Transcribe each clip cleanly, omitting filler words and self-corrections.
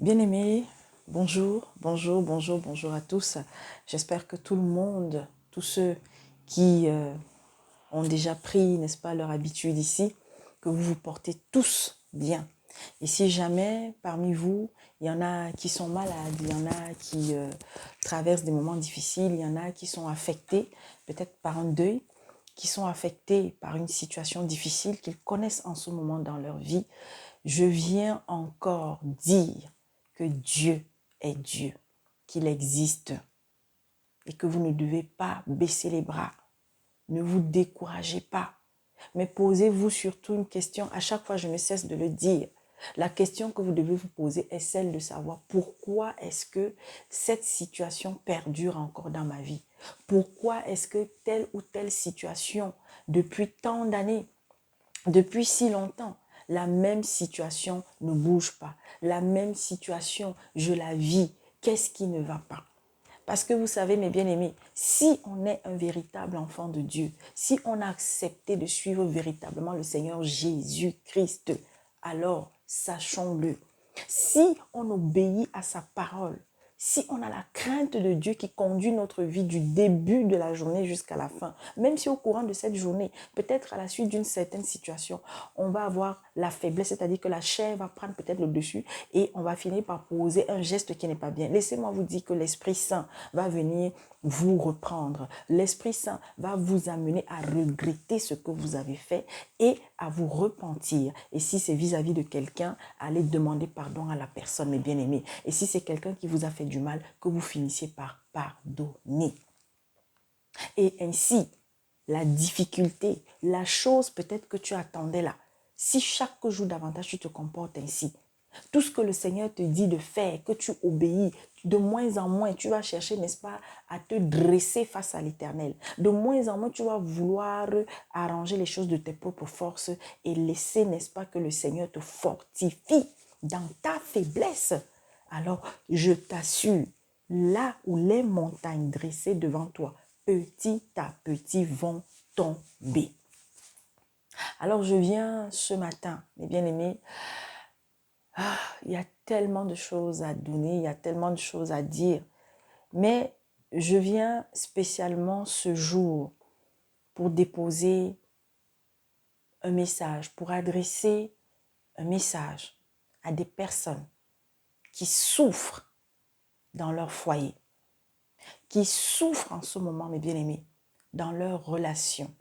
Bien-aimés, bonjour, bonjour, bonjour, bonjour à tous. J'espère que tout le monde, tous ceux qui ont déjà pris, n'est-ce pas, leur habitude ici, que vous vous portez tous bien. Et si jamais parmi vous, il y en a qui sont malades, il y en a qui traversent des moments difficiles, il y en a qui sont affectés peut-être par un deuil, qui sont affectés par une situation difficile qu'ils connaissent en ce moment dans leur vie, je viens encore dire que Dieu est Dieu, qu'il existe et que vous ne devez pas baisser les bras. Ne vous découragez pas, mais posez-vous surtout une question. À chaque fois, je ne cesse de le dire. La question que vous devez vous poser est celle de savoir pourquoi est-ce que cette situation perdure encore dans ma vie? Pourquoi est-ce que telle ou telle situation, depuis tant d'années, depuis si longtemps, la même situation ne bouge pas. La même situation, je la vis. Qu'est-ce qui ne va pas? Parce que vous savez, mes bien-aimés, si on est un véritable enfant de Dieu, si on a accepté de suivre véritablement le Seigneur Jésus-Christ, alors sachons-le. Si on obéit à sa parole, si on a la crainte de Dieu qui conduit notre vie du début de la journée jusqu'à la fin, même si au courant de cette journée, peut-être à la suite d'une certaine situation, on va avoir la faiblesse, c'est-à-dire que la chair va prendre peut-être le dessus et on va finir par poser un geste qui n'est pas bien. Laissez-moi vous dire que l'Esprit Saint va venir vous reprendre. L'Esprit Saint va vous amener à regretter ce que vous avez fait et à vous repentir. Et si c'est vis-à-vis de quelqu'un, allez demander pardon à la personne, mes bien-aimés. Et si c'est quelqu'un qui vous a fait du mal, que vous finissiez par pardonner. Et ainsi, la difficulté, la chose peut-être que tu attendais là, si chaque jour davantage tu te comportes ainsi, tout ce que le Seigneur te dit de faire, que tu obéis, de moins en moins, tu vas chercher, n'est-ce pas, à te dresser face à l'Éternel. De moins en moins, tu vas vouloir arranger les choses de tes propres forces et laisser, n'est-ce pas, que le Seigneur te fortifie dans ta faiblesse. Alors, je t'assure, là où les montagnes dressées devant toi, petit à petit, vont tomber. Alors, je viens ce matin, mes bien-aimés, il y a tellement de choses à donner, il y a tellement de choses à dire. Mais je viens spécialement ce jour pour déposer un message, pour adresser un message à des personnes qui souffrent dans leur foyer, qui souffrent en ce moment, mes bien-aimés, dans leurs relations.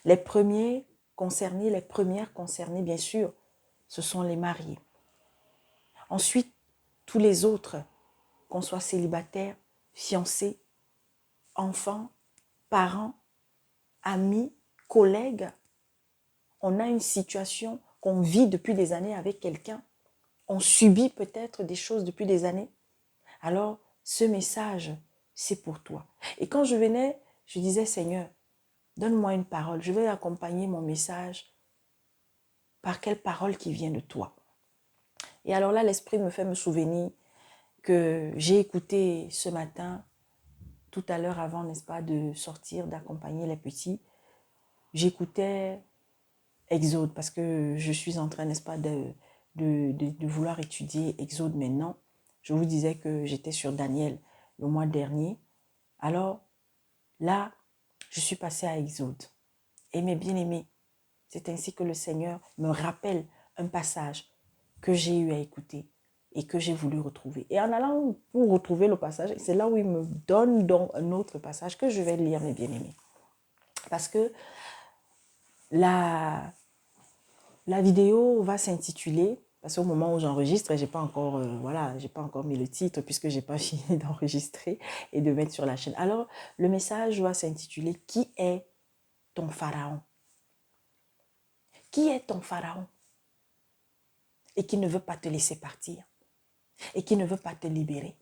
Les premiers concernés, les premières concernées, bien sûr, ce sont les mariés. Ensuite, tous les autres, qu'on soit célibataire, fiancé, enfants, parents, amis, collègues, on a une situation qu'on vit depuis des années avec quelqu'un, on subit peut-être des choses depuis des années. Alors, ce message, c'est pour toi. Et quand je venais, je disais, Seigneur, donne-moi une parole. Je vais accompagner mon message par quelle parole qui vient de toi. Et alors là, l'Esprit me fait me souvenir que j'ai écouté ce matin, tout à l'heure avant, n'est-ce pas, de sortir, d'accompagner les petits, j'écoutais Exode parce que je suis en train, n'est-ce pas, de vouloir étudier Exode maintenant. Je vous disais que j'étais sur Daniel le mois dernier. Alors là, je suis passée à Exode. Et mes bien-aimés, c'est ainsi que le Seigneur me rappelle un passage que j'ai eu à écouter et que j'ai voulu retrouver. Et en allant pour retrouver le passage, c'est là où il me donne donc un autre passage que je vais lire, mes bien-aimés. Parce que la vidéo va s'intituler, parce qu'au moment où j'enregistre, j'ai pas encore, j'ai pas encore mis le titre puisque j'ai pas fini d'enregistrer et de mettre sur la chaîne. Alors, le message va s'intituler « Qui est ton pharaon ?» Qui est ton pharaon? Et qui ne veut pas te laisser partir? Et qui ne veut pas te libérer?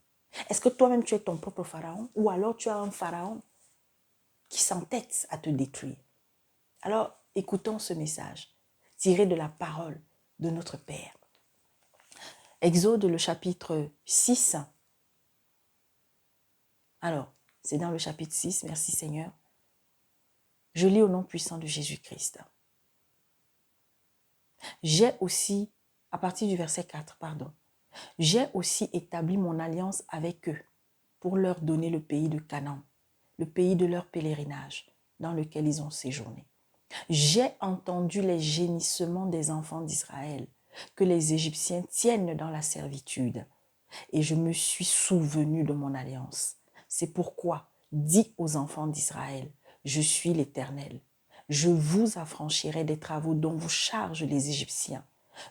Est-ce que toi-même tu es ton propre pharaon? Ou alors tu as un pharaon qui s'entête à te détruire? Alors, écoutons ce message tiré de la parole de notre Père. Exode, le chapitre 6. Alors, c'est dans le chapitre 6, merci Seigneur. Je lis au nom puissant de Jésus-Christ. J'ai aussi, à partir du verset 4, pardon, J'ai aussi établi mon alliance avec eux pour leur donner le pays de Canaan, le pays de leur pèlerinage dans lequel ils ont séjourné. J'ai entendu les gémissements des enfants d'Israël que les Égyptiens tiennent dans la servitude et je me suis souvenu de mon alliance. C'est pourquoi, dis aux enfants d'Israël, je suis l'Éternel. Je vous affranchirai des travaux dont vous chargent les Égyptiens.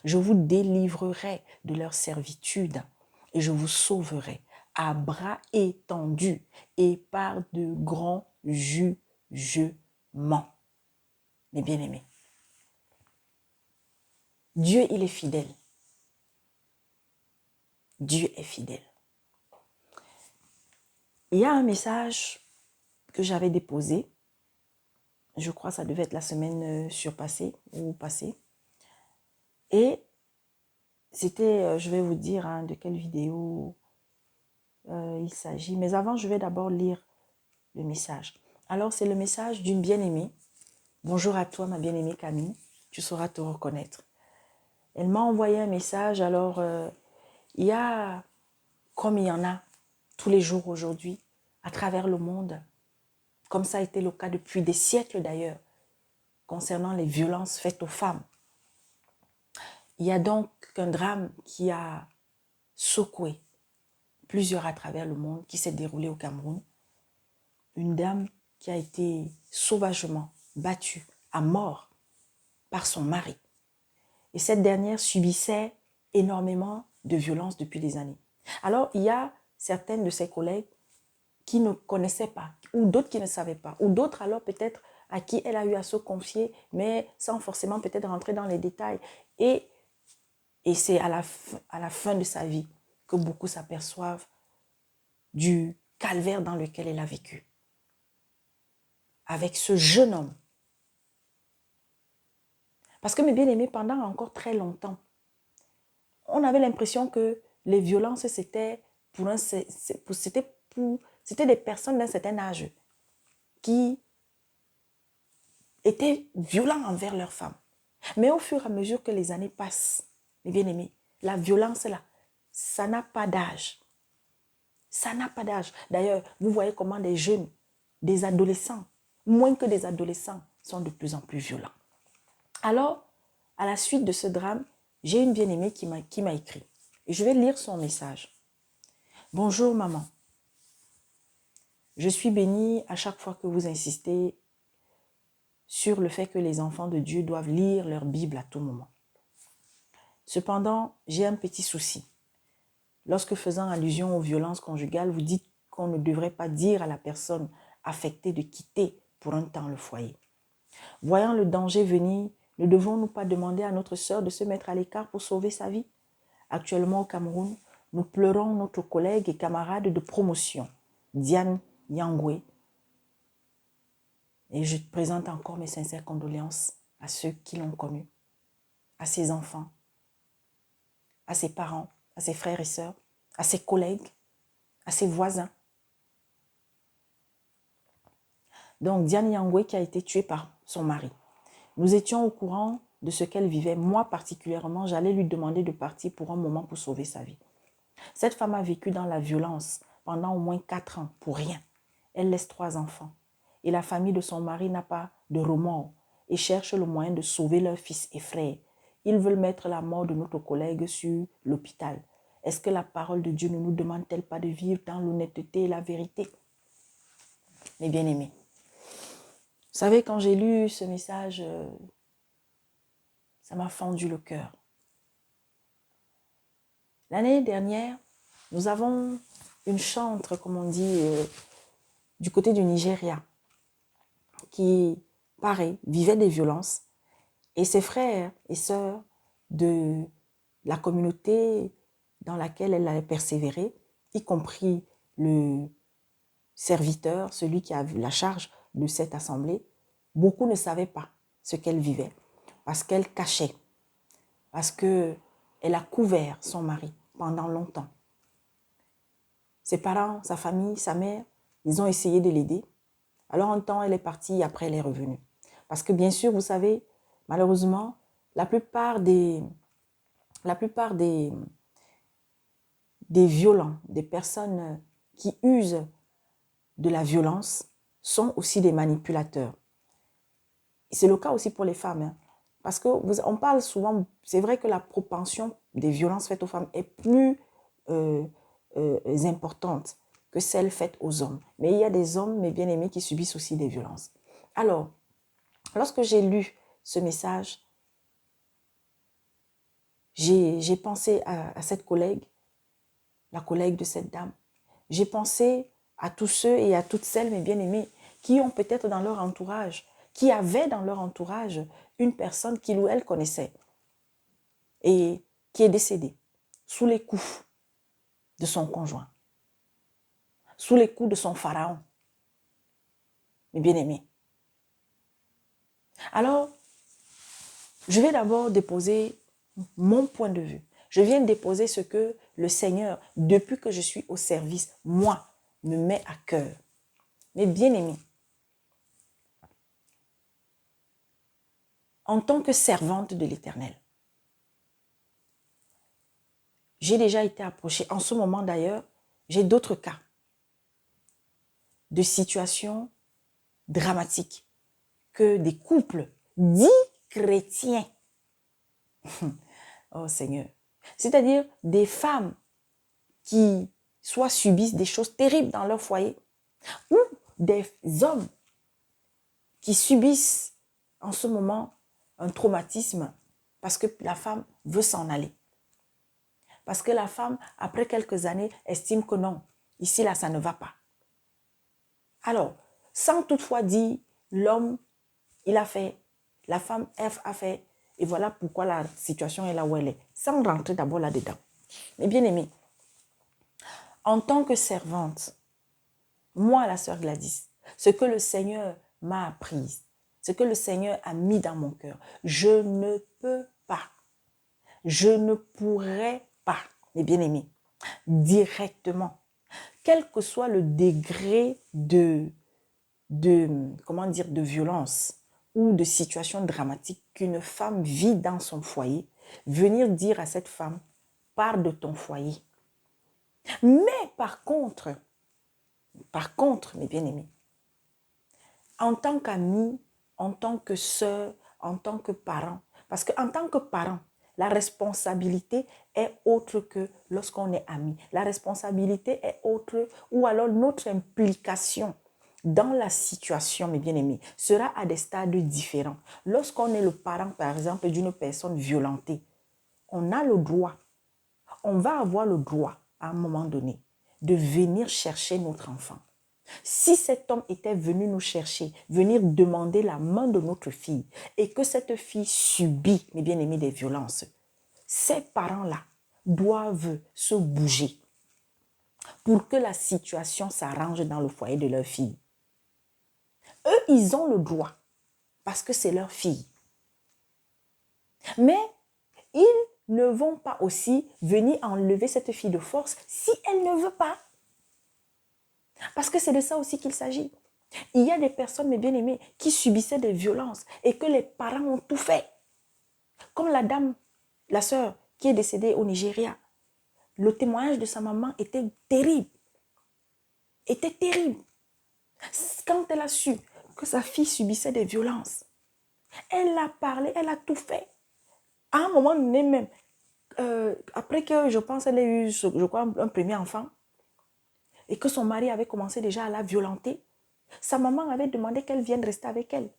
Je vous délivrerai de leur servitude et je vous sauverai à bras étendus et par de grands jugements. Mes bien-aimés, Dieu, il est fidèle. Dieu est fidèle. Il y a un message que j'avais déposé. Je crois que ça devait être la semaine surpassée ou passée. Et c'était, je vais vous dire de quelle vidéo il s'agit. Mais avant, je vais d'abord lire le message. Alors, c'est le message d'une bien-aimée. Bonjour à toi, ma bien-aimée Camille. Tu sauras te reconnaître. Elle m'a envoyé un message. Alors, il y a, comme il y en a tous les jours aujourd'hui, à travers le monde, comme ça a été le cas depuis des siècles d'ailleurs, concernant les violences faites aux femmes. Il y a donc un drame qui a secoué plusieurs à travers le monde, qui s'est déroulé au Cameroun. Une dame qui a été sauvagement battue à mort par son mari. Et cette dernière subissait énormément de violences depuis des années. Alors, il y a certaines de ses collègues qui ne connaissaient pas, ou d'autres qui ne savaient pas, ou d'autres alors peut-être à qui elle a eu à se confier, mais sans forcément peut-être rentrer dans les détails. Et c'est à la fin de sa vie que beaucoup s'aperçoivent du calvaire dans lequel elle a vécu. Avec ce jeune homme. Parce que mes bien-aimés, pendant encore très longtemps, on avait l'impression que les violences, c'était des personnes d'un certain âge qui étaient violents envers leurs femmes. Mais au fur et à mesure que les années passent, mes bien-aimés, la violence là, ça n'a pas d'âge. Ça n'a pas d'âge. D'ailleurs, vous voyez comment des jeunes, des adolescents, moins que des adolescents, sont de plus en plus violents. Alors, à la suite de ce drame, j'ai une bien-aimée qui m'a écrit. Et je vais lire son message. Bonjour maman. Je suis bénie à chaque fois que vous insistez sur le fait que les enfants de Dieu doivent lire leur Bible à tout moment. Cependant, j'ai un petit souci. Lorsque faisant allusion aux violences conjugales, vous dites qu'on ne devrait pas dire à la personne affectée de quitter pour un temps le foyer. Voyant le danger venir, ne devons-nous pas demander à notre sœur de se mettre à l'écart pour sauver sa vie? Actuellement au Cameroun, nous pleurons notre collègue et camarade de promotion, Diane Yangwe. Et je présente encore mes sincères condoléances à ceux qui l'ont connue, à ses enfants, à ses parents, à ses frères et sœurs, à ses collègues, à ses voisins. Donc, Diane Yangwe qui a été tuée par son mari. Nous étions au courant de ce qu'elle vivait. Moi, particulièrement, j'allais lui demander de partir pour un moment pour sauver sa vie. Cette femme a vécu dans la violence pendant au moins 4 ans, pour rien. Elle laisse 3 enfants. Et la famille de son mari n'a pas de remords et cherche le moyen de sauver leur fils et frère. Ils veulent mettre la mort de notre collègue sur l'hôpital. Est-ce que la parole de Dieu ne nous demande-t-elle pas de vivre dans l'honnêteté et la vérité? Mes bien-aimés, vous savez, quand j'ai lu ce message, ça m'a fendu le cœur. L'année dernière, nous avons une chantre, comme on dit, du côté du Nigeria, qui, pareil, vivait des violences. Et ses frères et sœurs de la communauté dans laquelle elle allait persévérer, y compris le serviteur, celui qui a la charge de cette assemblée, beaucoup ne savaient pas ce qu'elle vivait, parce qu'elle cachait, parce qu'elle a couvert son mari pendant longtemps. Ses parents, sa famille, sa mère, ils ont essayé de l'aider. Alors un temps, elle est partie, après elle est revenue. Parce que bien sûr, vous savez, malheureusement, la plupart des des violents, des personnes qui usent de la violence sont aussi des manipulateurs. C'est le cas aussi pour les femmes. Hein, parce qu'on parle souvent, c'est vrai que la propension des violences faites aux femmes est plus importante que celles faites aux hommes. Mais il y a des hommes, mes bien-aimés, qui subissent aussi des violences. Alors, lorsque j'ai lu ce message, j'ai pensé à cette collègue, la collègue de cette dame. J'ai pensé à tous ceux et à toutes celles, mes bien-aimés, qui ont peut-être dans leur entourage, qui avaient dans leur entourage une personne qu'il ou elle connaissait et qui est décédée sous les coups de son conjoint, sous les coups de son pharaon, mes bien-aimés. Alors, je vais d'abord déposer mon point de vue. Je viens de déposer ce que le Seigneur, depuis que je suis au service, moi, me met à cœur. Mes bien-aimés, en tant que servante de l'Éternel, j'ai déjà été approchée. En ce moment d'ailleurs, j'ai d'autres cas de situations dramatiques que des couples dits chrétiens. Oh Seigneur. C'est-à-dire des femmes qui soit subissent des choses terribles dans leur foyer ou des hommes qui subissent en ce moment un traumatisme parce que la femme veut s'en aller. Parce que la femme, après quelques années, estime que non, ici, là, ça ne va pas. Alors, sans toutefois dire, l'homme, il a fait, la femme a fait, et voilà pourquoi la situation est là où elle est. Sans rentrer d'abord là-dedans. Mais bien aimé, en tant que servante, moi, la sœur Gladys, ce que le Seigneur m'a appris, ce que le Seigneur a mis dans mon cœur, je ne peux pas, je ne pourrais pas, mes bien-aimés, directement, quel que soit le degré comment dire, de violence ou de situation dramatique qu'une femme vit dans son foyer, venir dire à cette femme, pars de ton foyer. Mais par contre, mes bien-aimés, en tant qu'ami, en tant que sœur, en tant que parent, parce qu'en tant que parent, la responsabilité est autre que lorsqu'on est ami. La responsabilité est autre, ou alors notre implication dans la situation, mes bien-aimés, sera à des stades différents. Lorsqu'on est le parent, par exemple, d'une personne violentée, on a le droit, on va avoir le droit, à un moment donné, de venir chercher notre enfant. Si cet homme était venu nous chercher, venir demander la main de notre fille et que cette fille subit, mes bien-aimés, des violences, ces parents-là doivent se bouger pour que la situation s'arrange dans le foyer de leur fille. Eux, ils ont le droit parce que c'est leur fille. Mais ils ne vont pas aussi venir enlever cette fille de force si elle ne veut pas. Parce que c'est de ça aussi qu'il s'agit. Il y a des personnes, mes bien-aimés, qui subissaient des violences et que les parents ont tout fait. Comme la dame, la sœur qui est décédée au Nigeria. Le témoignage de sa maman était terrible. Était terrible. Quand elle a su que sa fille subissait des violences, elle a parlé, elle a tout fait. À un moment donné même, après que je pense qu'elle ait eu, je crois, un premier enfant, et que son mari avait commencé déjà à la violenter, sa maman avait demandé qu'elle vienne rester avec elle.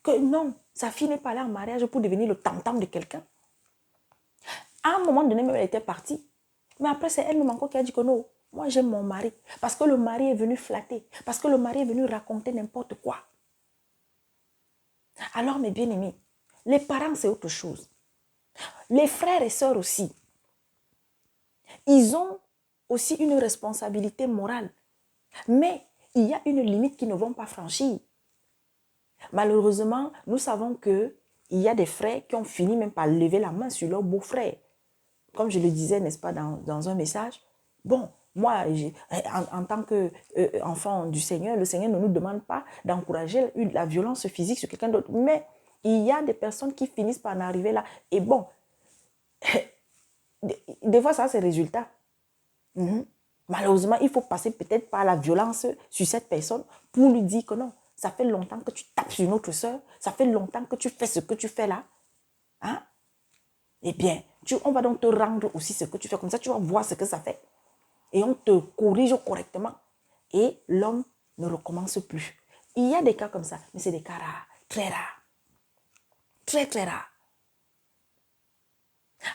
Que non, sa fille n'est pas là en mariage pour devenir le tam-tam de quelqu'un. À un moment donné, même elle était partie. Mais après, c'est elle-même encore qui a dit que non, moi j'aime mon mari. Parce que le mari est venu flatter. Parce que le mari est venu raconter n'importe quoi. Alors, mes bien-aimés, les parents, c'est autre chose. Les frères et sœurs aussi. Ils ont aussi une responsabilité morale. Mais il y a une limite qu'ils ne vont pas franchir. Malheureusement, nous savons qu'il y a des frères qui ont fini même par lever la main sur leur beau-frère. Comme je le disais, n'est-ce pas, dans un message. Bon, moi, en tant qu'enfant du Seigneur, le Seigneur ne nous demande pas d'encourager la violence physique sur quelqu'un d'autre. Mais il y a des personnes qui finissent par en arriver là. Et bon, des fois, ça, c'est le résultat. Malheureusement, il faut passer peut-être par la violence sur cette personne pour lui dire que non, ça fait longtemps que tu tapes sur notre soeur, ça fait longtemps que tu fais ce que tu fais là. Hein? Eh bien, on va donc te rendre aussi ce que tu fais. Comme ça, tu vas voir ce que ça fait. Et on te corrige correctement. Et l'homme ne recommence plus. Il y a des cas comme ça, mais c'est des cas rares, très rares. Très, très rares.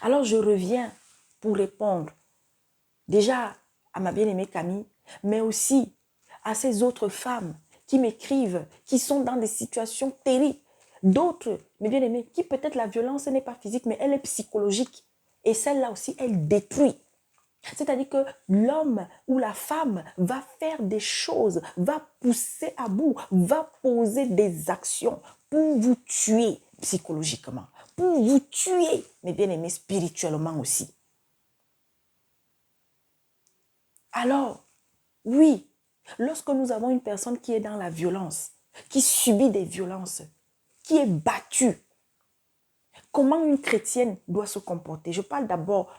Alors, je reviens pour répondre déjà à ma bien-aimée Camille, mais aussi à ces autres femmes qui m'écrivent, qui sont dans des situations terribles. D'autres, mes bien-aimés, qui peut-être la violence n'est pas physique, mais elle est psychologique. Et celle-là aussi, elle détruit. C'est-à-dire que l'homme ou la femme va faire des choses, va pousser à bout, va poser des actions pour vous tuer psychologiquement, pour vous tuer, mes bien-aimés, spirituellement aussi. Alors, oui, lorsque nous avons une personne qui est dans la violence, qui subit des violences, qui est battue, comment une chrétienne doit se comporter? Je parle d'abord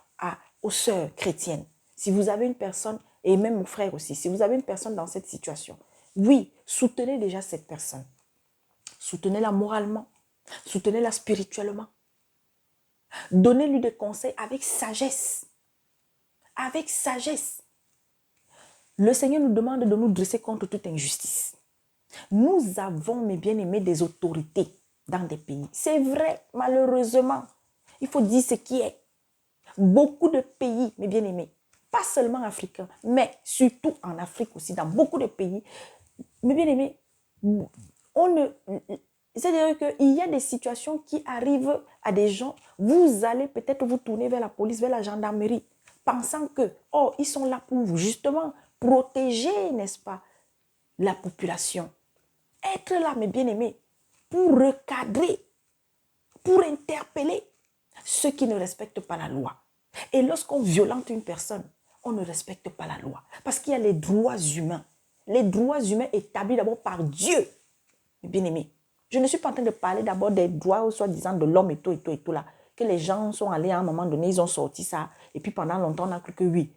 aux sœurs chrétiennes. Si vous avez une personne, et même aux frères aussi, si vous avez une personne dans cette situation, oui, soutenez déjà cette personne. Soutenez-la moralement, soutenez-la spirituellement. Donnez-lui des conseils avec sagesse. Avec sagesse. Le Seigneur nous demande de nous dresser contre toute injustice. Nous avons, mes bien-aimés, des autorités dans des pays. C'est vrai, malheureusement. Il faut dire ce qui est. Beaucoup de pays, mes bien-aimés, pas seulement africains, mais surtout en Afrique aussi, dans beaucoup de pays, mes bien-aimés, c'est-à-dire qu'il y a des situations qui arrivent à des gens, vous allez peut-être vous tourner vers la police, vers la gendarmerie, pensant que, oh, ils sont là pour vous, justement, protéger, n'est-ce pas, la population. Être là, mes bien-aimés, pour recadrer, pour interpeller ceux qui ne respectent pas la loi. Et lorsqu'on violente une personne, on ne respecte pas la loi. Parce qu'il y a les droits humains. Les droits humains établis d'abord par Dieu. Mes bien-aimés, je ne suis pas en train de parler d'abord des droits, soi-disant, de l'homme et tout, et tout, et tout là. Que les gens sont allés à un moment donné, ils ont sorti ça. Et puis pendant longtemps, on a cru que oui,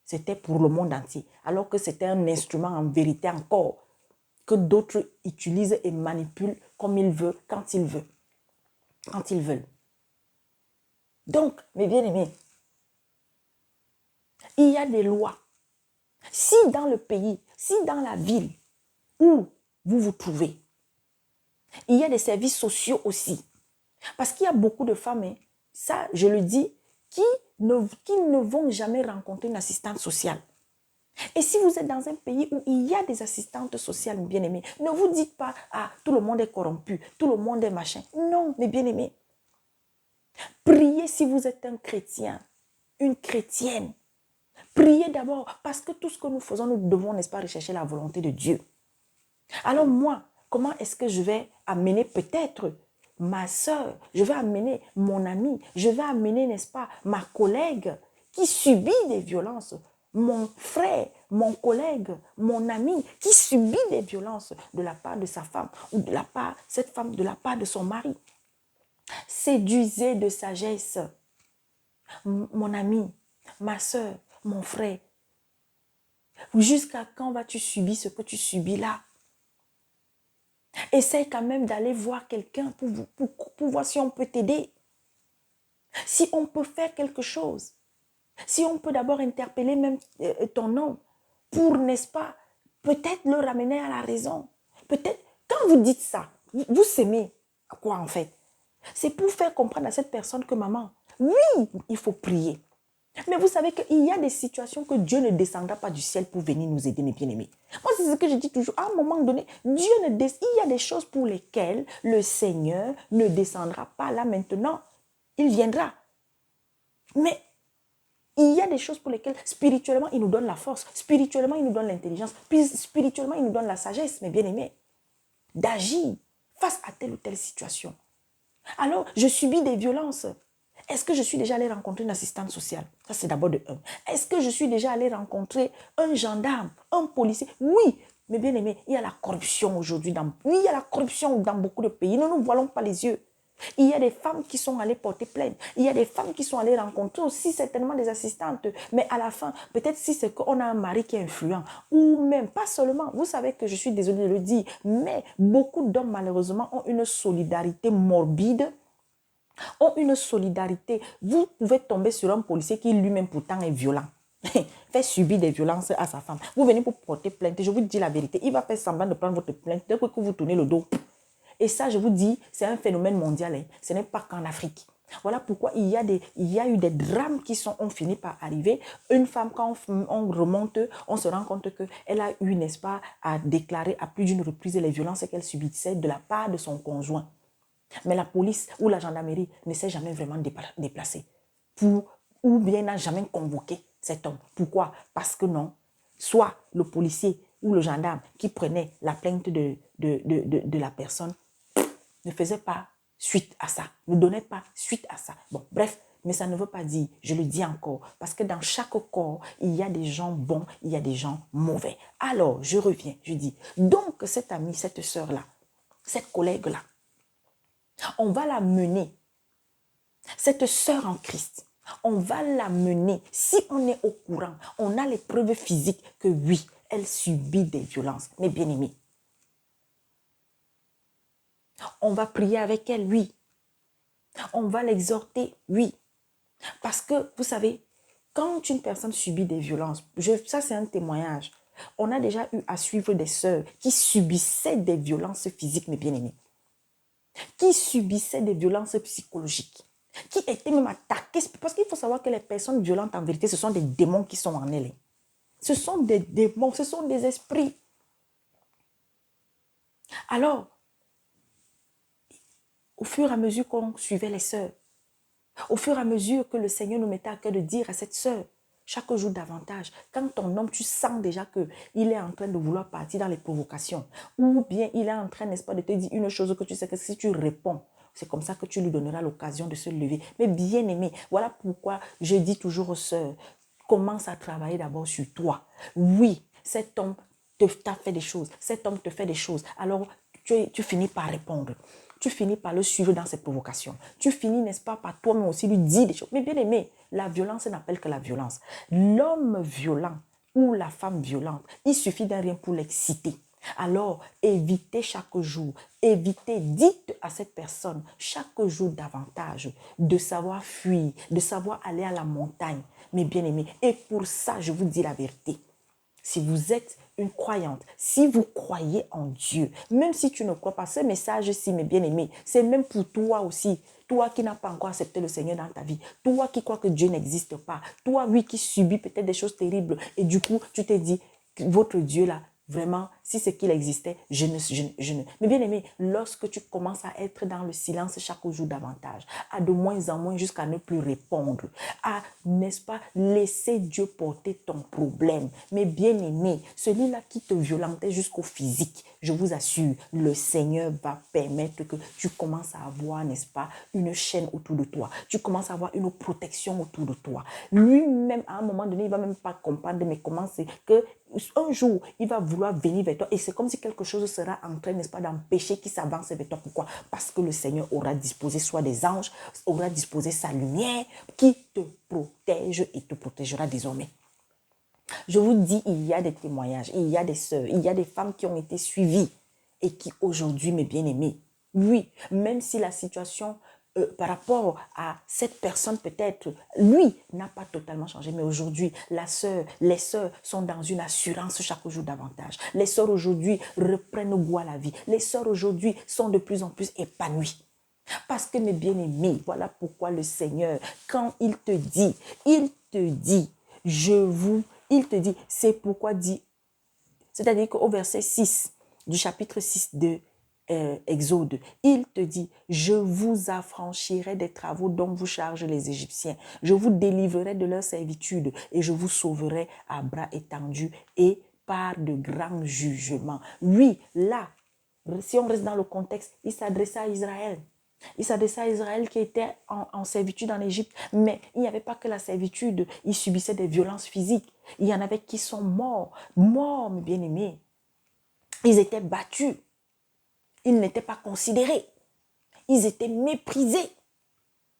c'était pour le monde entier. Alors que c'était un instrument en vérité encore que d'autres utilisent et manipulent comme ils veulent, quand ils veulent. Quand ils veulent. Donc, mes bien-aimés, il y a des lois. Si dans le pays, si dans la ville où vous vous trouvez, il y a des services sociaux aussi. Parce qu'il y a beaucoup de femmes, hein, ça je le dis, qui ne vont jamais rencontrer une assistante sociale. Et si vous êtes dans un pays où il y a des assistantes sociales, mes bien-aimés, ne vous dites pas, ah, tout le monde est corrompu, tout le monde est machin. Non, mes bien-aimés. Priez si vous êtes un chrétien, une chrétienne. Priez d'abord, parce que tout ce que nous faisons, nous devons, n'est-ce pas, rechercher la volonté de Dieu. Alors moi, comment est-ce que je vais amener peut-être ma soeur, je vais amener mon ami, je vais amener, n'est-ce pas, ma collègue qui subit des violences, mon frère, mon collègue, mon ami qui subit des violences de la part de sa femme ou de la part, cette femme, de la part de son mari. Séduisez de sagesse. Mon ami, ma soeur, mon frère. Jusqu'à quand vas-tu subir ce que tu subis là? Essaye quand même d'aller voir quelqu'un pour voir si on peut t'aider. Si on peut faire quelque chose. Si on peut d'abord interpeller même ton homme pour, n'est-ce pas, peut-être le ramener à la raison. Peut-être, quand vous dites ça, vous s'aimez à quoi en fait? C'est pour faire comprendre à cette personne que maman, oui, il faut prier. Mais vous savez qu'il y a des situations que Dieu ne descendra pas du ciel pour venir nous aider, mes bien-aimés. Moi, c'est ce que je dis toujours. À un moment donné, il y a des choses pour lesquelles le Seigneur ne descendra pas là maintenant. Il viendra. Mais il y a des choses pour lesquelles, spirituellement, il nous donne la force. Spirituellement, il nous donne l'intelligence. Puis, spirituellement, il nous donne la sagesse, mes bien-aimés, d'agir face à telle ou telle situation. Alors, je subis des violences. Est-ce que je suis déjà allée rencontrer une assistante sociale? Ça, c'est d'abord de un. Est-ce que je suis déjà allée rencontrer un gendarme, un policier? Oui, mais bien aimé, il y a la corruption aujourd'hui. Oui, il y a la corruption dans beaucoup de pays. Ne nous voilons pas les yeux. Il y a des femmes qui sont allées porter plainte. Il y a des femmes qui sont allées rencontrer aussi certainement des assistantes. Mais à la fin, peut-être si c'est qu'on a un mari qui est influent, ou même, pas seulement, vous savez que je suis désolée de le dire, mais beaucoup d'hommes malheureusement ont une solidarité morbide, ont une solidarité. Vous pouvez tomber sur un policier qui lui-même pourtant est violent. Fait subir des violences à sa femme. Vous venez pour porter plainte, je vous dis la vérité, il va faire semblant de prendre votre plainte, dès que vous tournez le dos. Et ça, je vous dis, c'est un phénomène mondial. Hein. Ce n'est pas qu'en Afrique. Voilà pourquoi il y a eu des drames qui ont fini par arriver. Une femme, quand on remonte, on se rend compte qu'elle a eu, n'est-ce pas, à déclarer à plus d'une reprise les violences qu'elle subissait de la part de son conjoint. Mais la police ou la gendarmerie ne s'est jamais vraiment déplacée ou bien n'a jamais convoqué cet homme. Pourquoi? Parce que non, soit le policier ou le gendarme qui prenait la plainte de la personne ne faisait pas suite à ça, ne donnait pas suite à ça. Bon, bref, mais ça ne veut pas dire, je le dis encore, parce que dans chaque corps, il y a des gens bons, il y a des gens mauvais. Alors, je reviens, je dis, donc cette amie, cette sœur-là, cette collègue-là, on va la mener, cette sœur en Christ, on va la mener, si on est au courant, on a les preuves physiques que oui, elle subit des violences, mes bien-aimés. On va prier avec elle, oui. On va l'exhorter, oui. Parce que, vous savez, quand une personne subit des violences, ça c'est un témoignage, on a déjà eu à suivre des sœurs qui subissaient des violences physiques, mes bien-aimés, qui subissaient des violences psychologiques, qui étaient même attaquées. Parce qu'il faut savoir que les personnes violentes, en vérité, ce sont des démons qui sont en elles. Ce sont des démons, ce sont des esprits. Alors, au fur et à mesure qu'on suivait les sœurs, au fur et à mesure que le Seigneur nous mettait à cœur de dire à cette sœur, chaque jour davantage, quand ton homme, tu sens déjà qu'il est en train de vouloir partir dans les provocations, ou bien il est en train, n'est-ce pas, de te dire une chose que tu sais que si tu réponds, c'est comme ça que tu lui donneras l'occasion de se lever. Mais bien aimé, voilà pourquoi je dis toujours aux sœurs, commence à travailler d'abord sur toi. Oui, cet homme t'a fait des choses, cet homme te fait des choses, alors tu finis par répondre. Tu finis par le suivre dans ses provocations. Tu finis, n'est-ce pas, par toi-même aussi lui dire des choses. Mais bien aimé, la violence n'appelle que la violence. L'homme violent ou la femme violente, il suffit d'un rien pour l'exciter. Alors, évitez chaque jour, dites à cette personne chaque jour davantage de savoir fuir, de savoir aller à la montagne, mes bien-aimés. Et pour ça, je vous dis la vérité. Si vous êtes une croyante, si vous croyez en Dieu, même si tu ne crois pas, ce message-ci, mes bien-aimés, c'est même pour toi aussi. Toi qui n'as pas encore accepté le Seigneur dans ta vie, toi qui crois que Dieu n'existe pas, toi, oui, qui subis peut-être des choses terribles et du coup, tu te dis, votre Dieu là, vraiment, si c'est qu'il existait, je ne. Mais bien aimé, lorsque tu commences à être dans le silence chaque jour davantage, à de moins en moins jusqu'à ne plus répondre, à, n'est-ce pas, laisser Dieu porter ton problème. Mais bien aimé, celui-là qui te violentait jusqu'au physique, je vous assure, le Seigneur va permettre que tu commences à avoir, n'est-ce pas, une chaîne autour de toi. Tu commences à avoir une protection autour de toi. Lui-même, à un moment donné, il ne va même pas comprendre, mais comment c'est que un jour, il va vouloir venir vers toi et c'est comme si quelque chose sera en train, n'est-ce pas, d'empêcher qu'il s'avance vers toi. Pourquoi? Parce que le Seigneur aura disposé soit des anges, aura disposé sa lumière qui te protège et te protégera désormais. Je vous dis, il y a des témoignages, il y a des sœurs, il y a des femmes qui ont été suivies et qui aujourd'hui, mes bien-aimés, oui, même si la situation par rapport à cette personne peut-être, lui, n'a pas totalement changé. Mais aujourd'hui, les sœurs sont dans une assurance chaque jour davantage. Les sœurs aujourd'hui reprennent goût à la vie. Les sœurs aujourd'hui sont de plus en plus épanouies. Parce que mes bien-aimés, voilà pourquoi le Seigneur, quand il te dit, il te dit, c'est pourquoi dit, c'est-à-dire qu'au verset 6 du chapitre 6 de Exode, il te dit, je vous affranchirai des travaux dont vous chargent les Égyptiens. Je vous délivrerai de leur servitude et je vous sauverai à bras étendus et par de grands jugements. Oui, là, si on reste dans le contexte, il s'adressait à Israël. Il s'adressait à Israël qui était en servitude en Égypte. Mais il n'y avait pas que la servitude. Ils subissaient des violences physiques. Il y en avait qui sont morts. Morts, mes bien-aimés. Ils étaient battus. Ils n'étaient pas considérés. Ils étaient méprisés.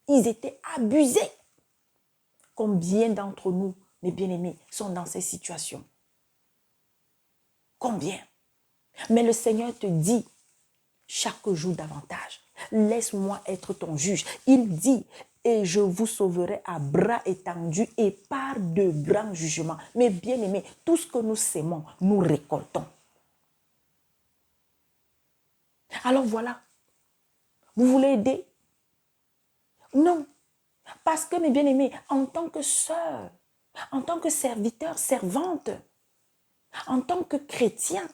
Ils étaient abusés. Combien d'entre nous, mes bien-aimés, sont dans ces situations? Combien? Mais le Seigneur te dit, chaque jour davantage, laisse-moi être ton juge. Il dit, et je vous sauverai à bras étendus et par de grands jugements. Mais bien-aimés, tout ce que nous sémons, nous récoltons. Alors voilà, vous voulez aider? Non. Parce que, mes bien-aimés, en tant que sœur, en tant que serviteur, servante, en tant que chrétien,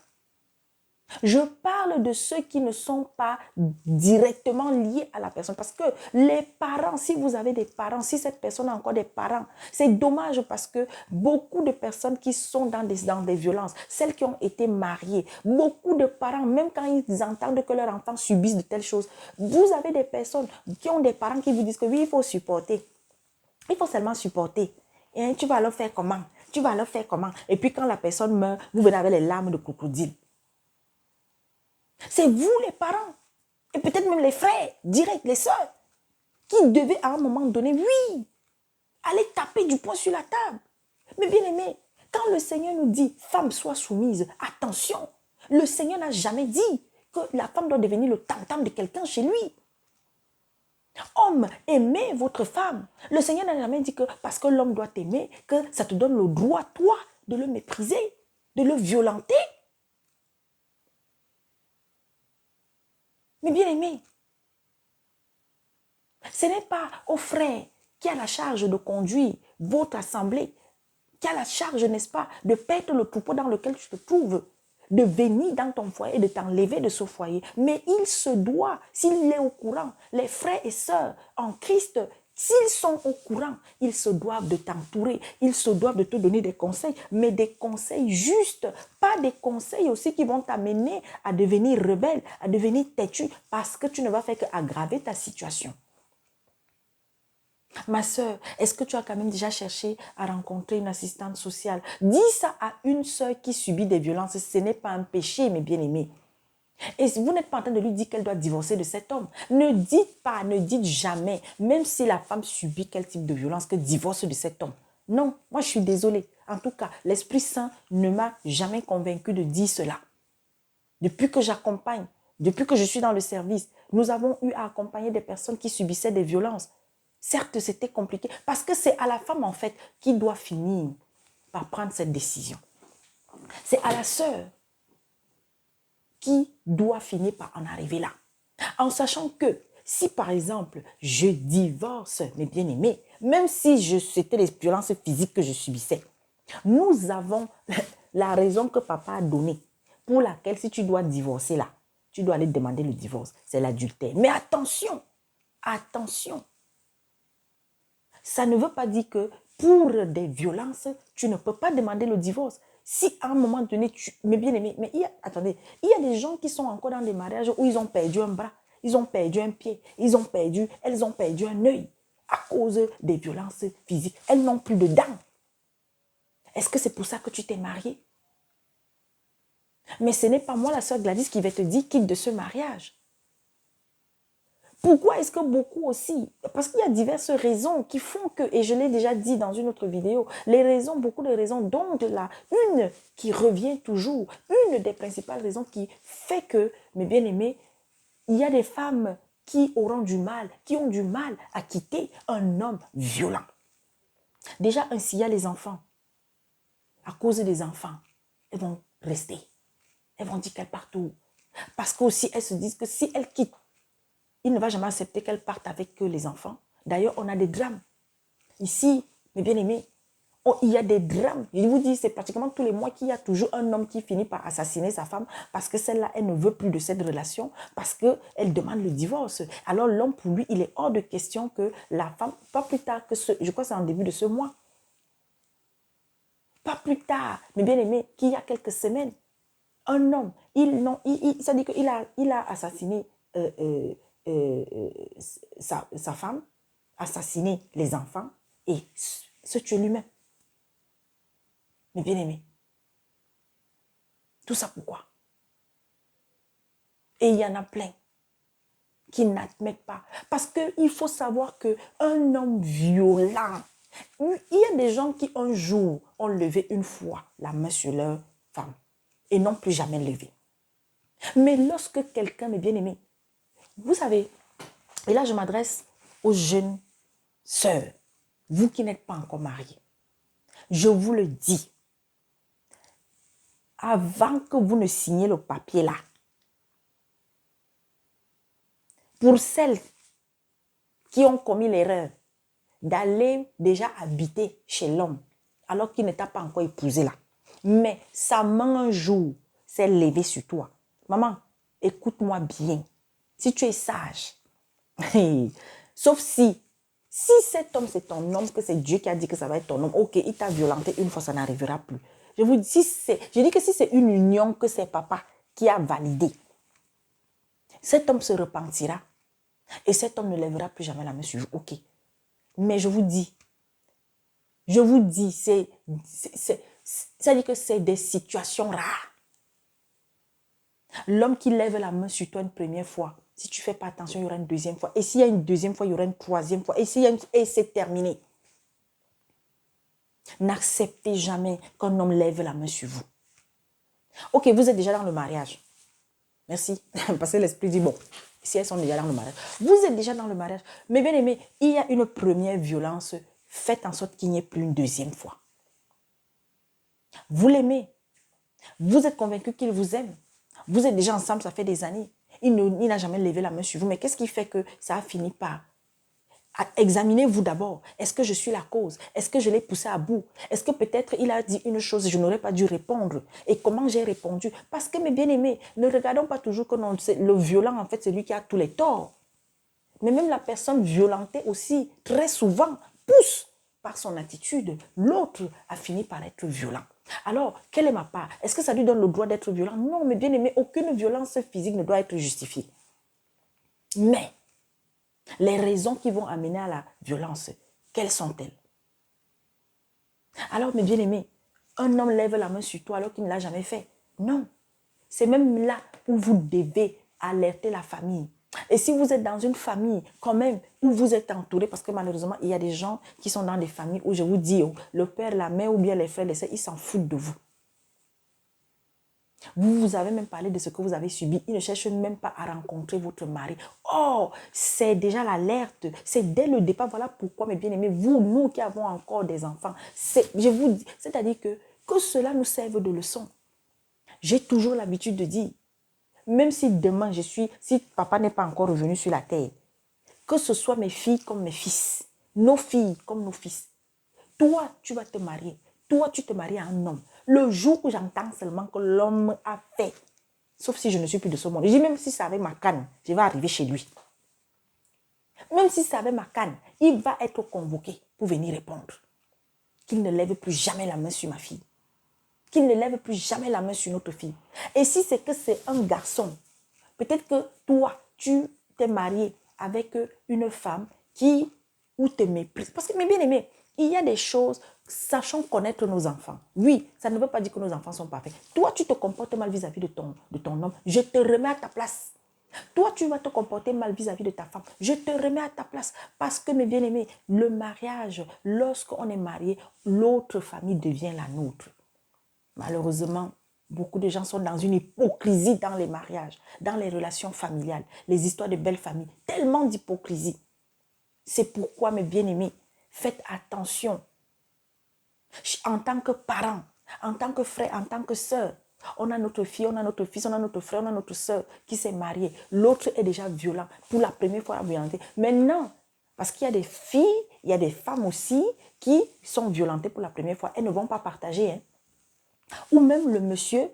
je parle de ceux qui ne sont pas directement liés à la personne. Parce que les parents, si vous avez des parents, si cette personne a encore des parents, c'est dommage parce que beaucoup de personnes qui sont dans des violences, celles qui ont été mariées, beaucoup de parents, même quand ils entendent que leurs enfants subissent de telles choses, vous avez des personnes qui ont des parents qui vous disent que oui, il faut supporter. Il faut seulement supporter. Et tu vas leur faire comment? Tu vas leur faire comment? Et puis quand la personne meurt, vous venez avec les larmes de crocodile. C'est vous les parents, et peut-être même les frères, direct, les sœurs, qui devaient à un moment donné, oui, aller taper du poing sur la table. Mais bien aimé, quand le Seigneur nous dit, femme, sois soumise, attention, le Seigneur n'a jamais dit que la femme doit devenir le tam-tam de quelqu'un chez lui. Homme, aimez votre femme. Le Seigneur n'a jamais dit que parce que l'homme doit t'aimer, que ça te donne le droit, toi, de le mépriser, de le violenter. Mais bien aimé, ce n'est pas au frère qui a la charge de conduire votre assemblée, qui a la charge, n'est-ce pas, de perdre le troupeau dans lequel tu te trouves, de venir dans ton foyer et de t'enlever de ce foyer. Mais il se doit, s'il est au courant, les frères et sœurs en Christ, s'ils sont au courant, ils se doivent de t'entourer, ils se doivent de te donner des conseils, mais des conseils justes, pas des conseils aussi qui vont t'amener à devenir rebelle, à devenir têtu, parce que tu ne vas faire qu'aggraver ta situation. Ma soeur, est-ce que tu as quand même déjà cherché à rencontrer une assistante sociale? Dis ça à une soeur qui subit des violences. Ce n'est pas un péché, mes bien-aimés. Et vous n'êtes pas en train de lui dire qu'elle doit divorcer de cet homme. Ne dites pas, ne dites jamais, même si la femme subit quel type de violence, que divorce de cet homme. Non, moi je suis désolée. En tout cas, l'Esprit Saint ne m'a jamais convaincu de dire cela. Depuis que j'accompagne, depuis que je suis dans le service, nous avons eu à accompagner des personnes qui subissaient des violences. Certes, c'était compliqué parce que c'est à la femme, en fait, qui doit finir par prendre cette décision. C'est à la sœur qui doit finir par en arriver là. En sachant que si, par exemple, je divorce mes bien-aimés, même si c'était les violences physiques que je subissais, nous avons la raison que papa a donnée pour laquelle si tu dois divorcer là, tu dois aller demander le divorce. C'est l'adultère. Mais attention, attention. Ça ne veut pas dire que pour des violences, tu ne peux pas demander le divorce. Si à un moment donné, mais bien aimé, mais attendez, il y a des gens qui sont encore dans des mariages où ils ont perdu un bras, ils ont perdu un pied, elles ont perdu un œil à cause des violences physiques. Elles n'ont plus de dents. Est-ce que c'est pour ça que tu t'es marié? Mais ce n'est pas moi, la sœur Gladys, qui va te dire quitte de ce mariage. Pourquoi est-ce que beaucoup aussi, parce qu'il y a diverses raisons qui font que, et je l'ai déjà dit dans une autre vidéo, les raisons, beaucoup de raisons, dont une qui revient toujours, une des principales raisons qui fait que, mes bien-aimés, il y a des femmes qui auront du mal, qui ont du mal à quitter un homme violent. Déjà, s'il y a les enfants, à cause des enfants, elles vont rester. Elles vont dire qu'elles partent où? Parce qu'aussi, elles se disent que si elles quittent, il ne va jamais accepter qu'elle parte avec les enfants. D'ailleurs, on a des drames. Ici, mes bien-aimés, il y a des drames. Je vous dis, c'est pratiquement tous les mois qu'il y a toujours un homme qui finit par assassiner sa femme parce que celle-là, elle ne veut plus de cette relation, parce qu'elle demande le divorce. Alors l'homme, pour lui, il est hors de question que la femme, pas plus tard que je crois que c'est en début de ce mois, pas plus tard, mes bien-aimés, qu'il y a quelques semaines, un homme, ça dit qu'il a assassiné sa femme, assassiner les enfants et se tuer lui-même. Mais bien aimé, tout ça pourquoi? Et il y en a plein. qui n'admettent pas. Parce qu'il faut savoir qu'un homme violent, il y a des gens qui un jour ont levé une fois la main sur leur femme et n'ont plus jamais levé. Mais lorsque quelqu'un est bien aimé, vous savez, et là je m'adresse aux jeunes sœurs, vous qui n'êtes pas encore mariés, je vous le dis, avant que vous ne signiez le papier là, pour celles qui ont commis l'erreur d'aller déjà habiter chez l'homme alors qu'il ne t'a pas encore épousé là, mais sa main un jour s'est levée sur toi. Maman, écoute-moi bien. Si tu es sage, sauf si cet homme c'est ton homme, que c'est Dieu qui a dit que ça va être ton homme, ok, il t'a violenté une fois, ça n'arrivera plus. Je vous dis, je dis que si c'est une union que c'est papa qui a validé, cet homme se repentira et cet homme ne lèvera plus jamais la main sur vous, ok. Mais je vous dis, ça dit que c'est des situations rares. L'homme qui lève la main sur toi une première fois, si tu ne fais pas attention, il y aura une deuxième fois. Et s'il y a une deuxième fois, il y aura une troisième fois. Et c'est terminé. N'acceptez jamais qu'un homme lève la main sur vous. Ok, vous êtes déjà dans le mariage. Merci. Parce que l'esprit dit, bon, si elles sont déjà dans le mariage. Vous êtes déjà dans le mariage. Mais bien aimé, il y a une première violence. Faites en sorte qu'il n'y ait plus une deuxième fois. Vous l'aimez. Vous êtes convaincu qu'il vous aime. Vous êtes déjà ensemble, ça fait des années. Il n'a jamais levé la main sur vous. Mais qu'est-ce qui fait que ça a fini par... Examinez-vous d'abord. Est-ce que je suis la cause? Est-ce que je l'ai poussé à bout? Est-ce que peut-être il a dit une chose et je n'aurais pas dû répondre? Et comment j'ai répondu? Parce que mes bien-aimés, ne regardons pas toujours que le violent, en fait, c'est lui qui a tous les torts. Mais même la personne violentée aussi, très souvent, pousse par son attitude. L'autre a fini par être violent. Alors, quelle est ma part? Est-ce que ça lui donne le droit d'être violent? Non, mais bien aimé, aucune violence physique ne doit être justifiée. Mais, les raisons qui vont amener à la violence, quelles sont-elles? Alors, mes bien-aimés, un homme lève la main sur toi alors qu'il ne l'a jamais fait. Non. C'est même là où vous devez alerter la famille. Et si vous êtes dans une famille, quand même, où vous êtes entouré, parce que malheureusement, il y a des gens qui sont dans des familles où je vous dis, oh, le père, la mère ou bien les frères, les sœurs, ils s'en foutent de vous. Vous avez même parlé de ce que vous avez subi. Ils ne cherchent même pas à rencontrer votre mari. Oh, c'est déjà l'alerte. C'est dès le départ. Voilà pourquoi, mes bien-aimés, vous, nous qui avons encore des enfants, c'est-à-dire que cela nous serve de leçon. J'ai toujours l'habitude de dire, même si demain si papa n'est pas encore revenu sur la terre, que ce soit mes filles comme mes fils, nos filles comme nos fils, toi, tu vas te marier. Toi, tu te maries à un homme. Le jour où j'entends seulement que l'homme a fait, sauf si je ne suis plus de ce monde, je dis même si c'est avec ma canne, je vais arriver chez lui. Même si c'est avec ma canne, il va être convoqué pour venir répondre. Qu'il ne lève plus jamais la main sur ma fille. Qu'il ne lève plus jamais la main sur notre fille. Et si c'est que c'est un garçon, peut-être que toi, tu t'es marié avec une femme ou te méprise. Parce que, mes bien-aimés, il y a des choses, sachons connaître nos enfants. Oui, ça ne veut pas dire que nos enfants sont parfaits. Toi, tu te comportes mal vis-à-vis de ton homme. Je te remets à ta place. Toi, tu vas te comporter mal vis-à-vis de ta femme. Je te remets à ta place. Parce que, mes bien-aimés, le mariage, lorsqu'on est marié, l'autre famille devient la nôtre. Malheureusement, beaucoup de gens sont dans une hypocrisie dans les mariages, dans les relations familiales, les histoires de belles familles. Tellement d'hypocrisie. C'est pourquoi, mes bien-aimés, faites attention. En tant que parents, en tant que frère, en tant que sœur, on a notre fille, on a notre fils, on a notre frère, on a notre sœur qui s'est mariée. L'autre est déjà violent. Pour la première fois, violenté. Mais non, parce qu'il y a des filles, il y a des femmes aussi qui sont violentées pour la première fois. Elles ne vont pas partager. Hein. Ou même le monsieur,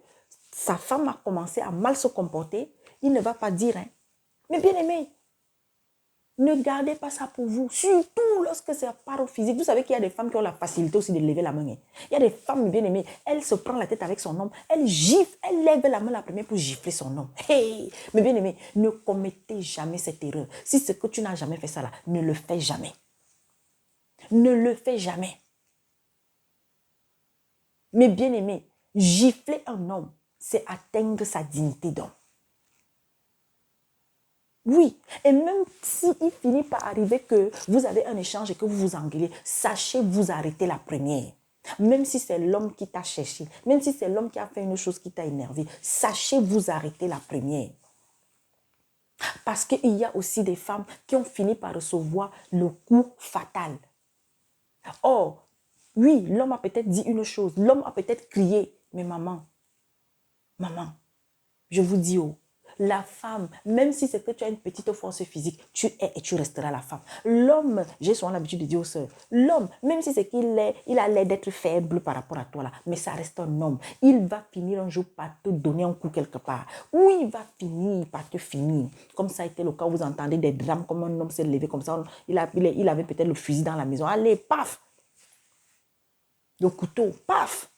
sa femme a commencé à mal se comporter, il ne va pas dire. Hein. Mais bien aimé, ne gardez pas ça pour vous, surtout lorsque c'est part au physique. Vous savez qu'il y a des femmes qui ont la facilité aussi de lever la main. Hein. Il y a des femmes bien aimées, elles se prennent la tête avec son homme, elles giflent, elles lèvent la main la première pour gifler son homme. Hey, mais bien aimé, ne commettez jamais cette erreur. Si c'est que tu n'as jamais fait ça là, ne le fais jamais. Ne le fais jamais. Mais bien aimé, gifler un homme, c'est atteindre sa dignité d'homme. Oui, et même s'il finit par arriver que vous avez un échange et que vous vous engueulez, sachez vous arrêter la première. Même si c'est l'homme qui t'a cherché, même si c'est l'homme qui a fait une chose qui t'a énervé, sachez vous arrêter la première. Parce qu'il y a aussi des femmes qui ont fini par recevoir le coup fatal. Or, oui, l'homme a peut-être dit une chose, l'homme a peut-être crié, mais maman, je vous dis, oh, la femme, même si c'est que tu as une petite force physique, tu es et tu resteras la femme. L'homme, j'ai souvent l'habitude de dire aux sœurs, l'homme, même si c'est il a l'air d'être faible par rapport à toi là, mais ça reste un homme. Il va finir un jour par te donner un coup quelque part. Ou il va finir par te finir. Comme ça a été le cas, vous entendez des drames, comme un homme s'est levé comme ça, il avait peut-être le fusil dans la maison. Allez, paf! Le couteau, paf!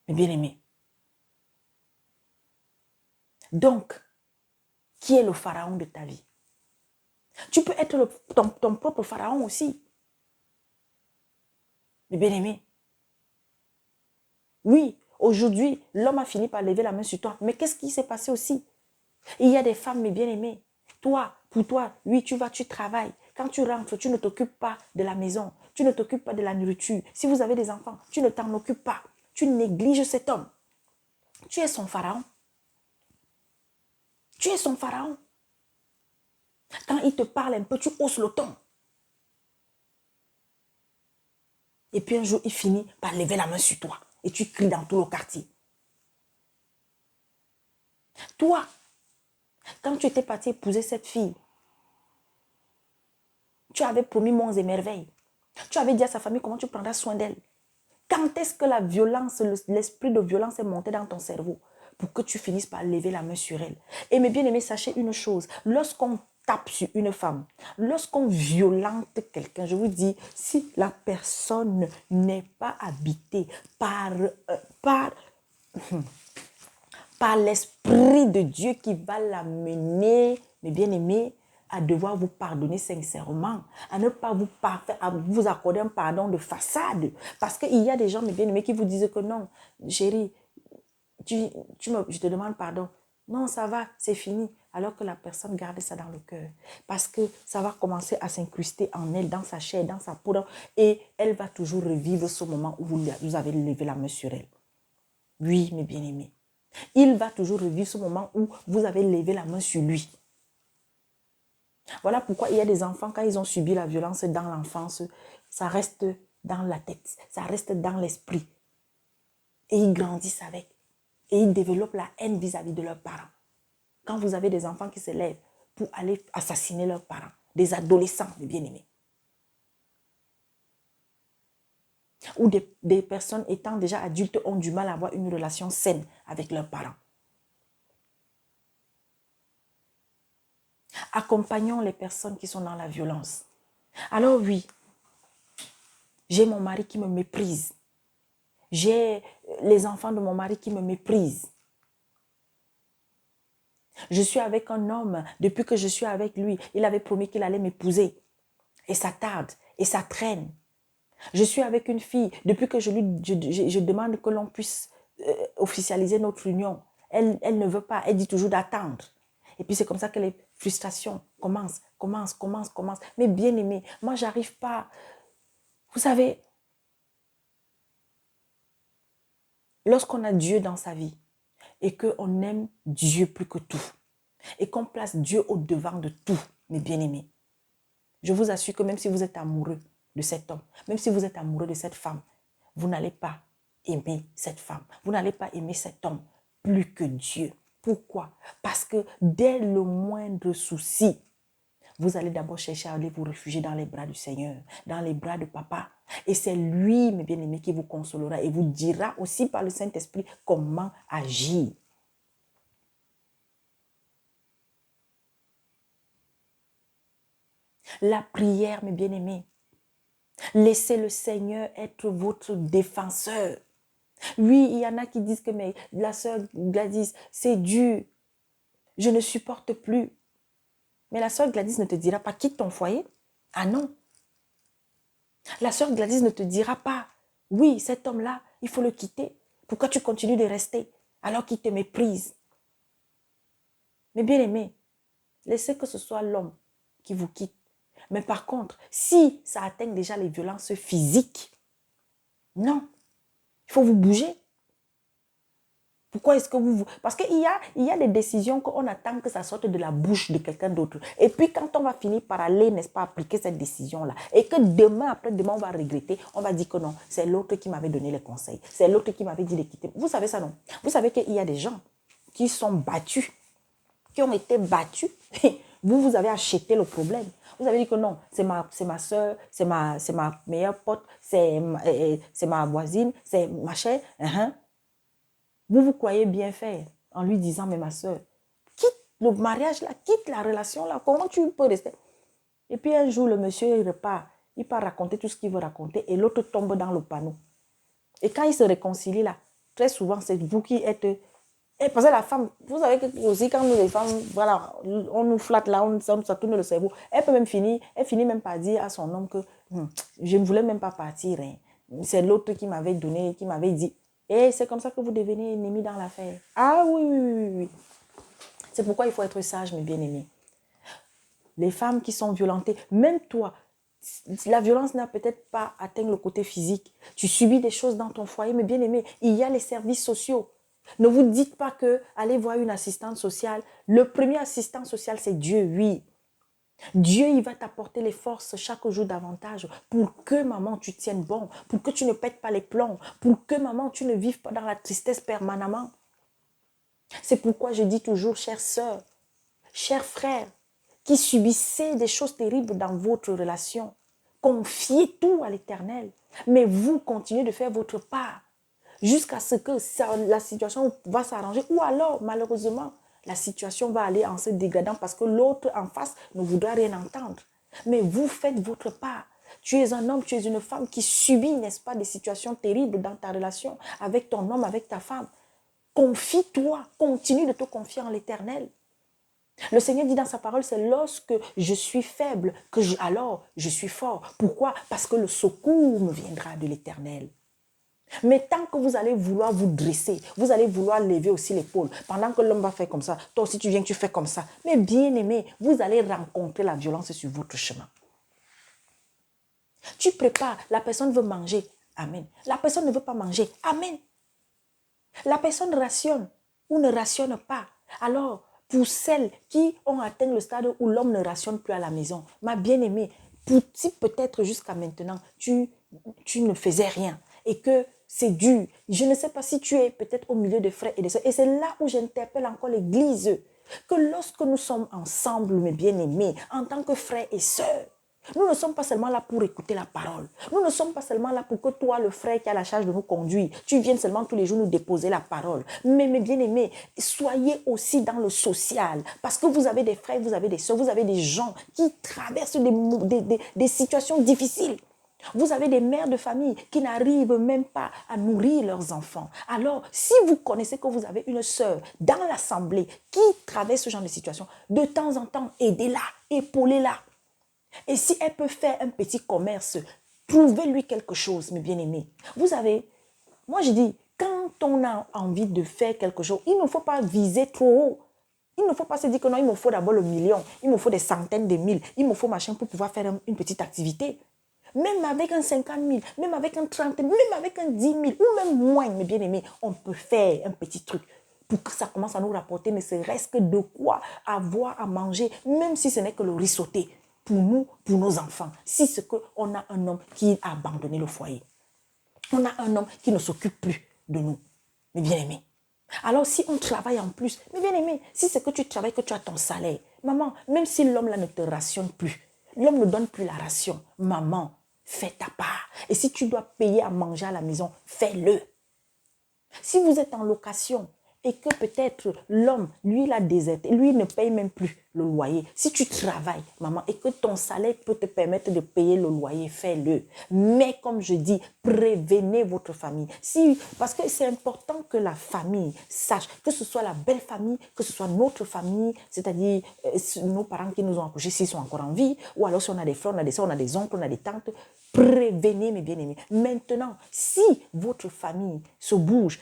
Mais bien aimé. Donc, qui est le pharaon de ta vie? Tu peux être ton propre pharaon aussi. Mais bien aimé. Oui, aujourd'hui, l'homme a fini par lever la main sur toi. Mais qu'est-ce qui s'est passé aussi? Il y a des femmes, mes bien aimées. Toi, pour toi, oui, tu travailles. Quand tu rentres, tu ne t'occupes pas de la maison. Tu ne t'occupes pas de la nourriture. Si vous avez des enfants, tu ne t'en occupes pas. Tu négliges cet homme. Tu es son pharaon. Tu es son pharaon. Quand il te parle un peu, tu hausses le ton. Et puis un jour, il finit par lever la main sur toi. Et tu cries dans tout le quartier. Toi, quand tu étais parti épouser cette fille, tu avais promis monts et merveilles. Tu avais dit à sa famille comment tu prendras soin d'elle. Quand est-ce que la violence, l'esprit de violence est monté dans ton cerveau pour que tu finisses par lever la main sur elle? Et mes bien-aimés, sachez une chose, lorsqu'on tape sur une femme, lorsqu'on violente quelqu'un, je vous dis, si la personne n'est pas habitée par, par l'Esprit de Dieu qui va l'amener, mes bien-aimés, à devoir vous pardonner sincèrement, à ne pas à vous accorder un pardon de façade. Parce qu'il y a des gens, mes bien-aimés, qui vous disent que non, chérie, je te demande pardon. Non, ça va, c'est fini. Alors que la personne garde ça dans le cœur. Parce que ça va commencer à s'incruster en elle, dans sa chair, dans sa poudre. Et elle va toujours revivre ce moment où vous avez levé la main sur elle. Oui, mes bien-aimés. Il va toujours revivre ce moment où vous avez levé la main sur lui. Voilà pourquoi il y a des enfants, quand ils ont subi la violence dans l'enfance, ça reste dans la tête, ça reste dans l'esprit. Et ils grandissent avec. Et ils développent la haine vis-à-vis de leurs parents. Quand vous avez des enfants qui se lèvent pour aller assassiner leurs parents, des adolescents, mes bien-aimés, ou des personnes étant déjà adultes ont du mal à avoir une relation saine avec leurs parents. Accompagnons les personnes qui sont dans la violence. Alors oui, j'ai mon mari qui me méprise. J'ai les enfants de mon mari qui me méprisent. Je suis avec un homme, depuis que je suis avec lui, il avait promis qu'il allait m'épouser. Et ça tarde, et ça traîne. Je suis avec une fille, depuis que je demande que l'on puisse officialiser notre union. Elle ne veut pas, elle dit toujours d'attendre. Et puis c'est comme ça que les frustrations commencent. Mais bien aimé, moi j'arrive pas. Vous savez, lorsqu'on a Dieu dans sa vie et qu'on aime Dieu plus que tout et qu'on place Dieu au devant de tout, mes bien-aimés, je vous assure que même si vous êtes amoureux de cet homme, même si vous êtes amoureux de cette femme, vous n'allez pas aimer cette femme. Vous n'allez pas aimer cet homme plus que Dieu. Pourquoi? Parce que dès le moindre souci, vous allez d'abord chercher à aller vous réfugier dans les bras du Seigneur, dans les bras de papa. Et c'est lui, mes bien-aimés, qui vous consolera et vous dira aussi par le Saint-Esprit comment agir. La prière, mes bien-aimés. Laissez le Seigneur être votre défenseur. Oui, il y en a qui disent que mais la sœur Gladys, c'est dur. Je ne supporte plus. Mais la sœur Gladys ne te dira pas quitte ton foyer. Ah non. La sœur Gladys ne te dira pas oui, cet homme-là, il faut le quitter. Pourquoi tu continues de rester alors qu'il te méprise? Mais bien aimé, laissez que ce soit l'homme qui vous quitte. Mais par contre, si ça atteint déjà les violences physiques, non, il faut vous bouger. Pourquoi est-ce que vous... Parce qu'il y a des décisions qu'on attend que ça sorte de la bouche de quelqu'un d'autre. Et puis quand on va finir par aller, n'est-ce pas, appliquer cette décision-là, et que demain, après-demain, on va regretter, on va dire que non, c'est l'autre qui m'avait donné les conseils. C'est l'autre qui m'avait dit de quitter. Vous savez ça, non? Vous savez qu'il y a des gens qui sont battus, qui ont été battus. Vous avez acheté le problème. Vous avez dit que non, c'est ma soeur, c'est ma meilleure pote, c'est ma voisine, c'est ma chère. Vous vous croyez bien faire en lui disant, mais ma soeur, quitte le mariage là, quitte la relation là, comment tu peux rester? Et puis un jour, le monsieur, il repart, il part raconter tout ce qu'il veut raconter et l'autre tombe dans le panneau. Et quand il se réconcilie là, très souvent, c'est vous qui êtes... Et parce que la femme, vous savez que aussi quand nous les femmes, voilà, on nous flatte là, ça tourne le cerveau. Elle peut même finir, elle finit même par dire à son homme que je ne voulais même pas partir. Hein. C'est l'autre qui m'avait donné, qui m'avait dit. Et c'est comme ça que vous devenez ennemi dans l'affaire. Ah oui, oui, oui, oui. C'est pourquoi il faut être sage, mes bien-aimés. Les femmes qui sont violentées, même toi, la violence n'a peut-être pas atteint le côté physique. Tu subis des choses dans ton foyer, mais bien aimé, il y a les services sociaux. Ne vous dites pas que allez voir une assistante sociale. Le premier assistant social, c'est Dieu, oui. Dieu, il va t'apporter les forces chaque jour davantage pour que, maman, tu tiennes bon, pour que tu ne pètes pas les plombs, pour que, maman, tu ne vives pas dans la tristesse permanemment. C'est pourquoi je dis toujours, chère sœur, chers frères, qui subissez des choses terribles dans votre relation, confiez tout à l'Éternel, mais vous continuez de faire votre part jusqu'à ce que la situation va s'arranger ou alors, malheureusement, la situation va aller en se dégradant parce que l'autre en face ne voudra rien entendre. Mais vous faites votre part. Tu es un homme, tu es une femme qui subit, n'est-ce pas, des situations terribles dans ta relation avec ton homme, avec ta femme. Confie-toi, continue de te confier en l'Éternel. Le Seigneur dit dans sa parole, c'est lorsque je suis faible que alors je suis fort. Pourquoi? Parce que le secours me viendra de l'Éternel. Mais tant que vous allez vouloir vous dresser, vous allez vouloir lever aussi l'épaule, pendant que l'homme va faire comme ça, toi aussi tu viens, tu fais comme ça. Mais bien aimé, vous allez rencontrer la violence sur votre chemin. Tu prépares, la personne veut manger, amen. La personne ne veut pas manger, amen. La personne rationne ou ne rationne pas. Alors, pour celles qui ont atteint le stade où l'homme ne rationne plus à la maison, ma bien-aimée, si peut-être jusqu'à maintenant, tu ne faisais rien et que c'est dur. Je ne sais pas si tu es peut-être au milieu de frères et de sœurs. Et c'est là où j'interpelle encore l'Église. Que lorsque nous sommes ensemble, mes bien-aimés, en tant que frères et sœurs, nous ne sommes pas seulement là pour écouter la parole. Nous ne sommes pas seulement là pour que toi, le frère qui a la charge de nous conduire, tu viennes seulement tous les jours nous déposer la parole. Mais mes bien-aimés, soyez aussi dans le social. Parce que vous avez des frères, vous avez des soeurs, vous avez des gens qui traversent des situations difficiles. Vous avez des mères de famille qui n'arrivent même pas à nourrir leurs enfants. Alors, si vous connaissez que vous avez une sœur dans l'assemblée qui traverse ce genre de situation, de temps en temps, aidez-la, épaulez-la. Et si elle peut faire un petit commerce, trouvez-lui quelque chose, mes bien-aimés. Vous savez, moi je dis, quand on a envie de faire quelque chose, il ne faut pas viser trop haut. Il ne faut pas se dire que non, il me faut d'abord le million, il me faut des centaines de mille, il me faut machin pour pouvoir faire une petite activité. Même avec un 50 000, même avec un 30 000, même avec un 10 000, ou même moins, mes bien-aimés, on peut faire un petit truc pour que ça commence à nous rapporter, ne serait-ce que de quoi avoir à manger, même si ce n'est que le riz sauté, pour nous, pour nos enfants. Si c'est qu'on a un homme qui a abandonné le foyer, on a un homme qui ne s'occupe plus de nous, mes bien-aimés. Alors si on travaille en plus, mes bien-aimés, si c'est que tu travailles, que tu as ton salaire, maman, même si l'homme là ne te rationne plus, l'homme ne donne plus la ration, maman, fais ta part. Et si tu dois payer à manger à la maison, fais-le. Si vous êtes en location et que peut-être l'homme, lui, il a déserté, lui, il ne paye même plus le loyer. Si tu travailles, maman, et que ton salaire peut te permettre de payer le loyer, fais-le. Mais comme je dis, prévenez votre famille. Parce que c'est important que la famille sache, que ce soit la belle famille, que ce soit notre famille, c'est-à-dire nos parents qui nous ont accouchés, s'ils sont encore en vie, ou alors si on a des frères, on a des soeurs, on a des oncles, on a des tantes, prévenez mes bien-aimés. Maintenant, si votre famille se bouge,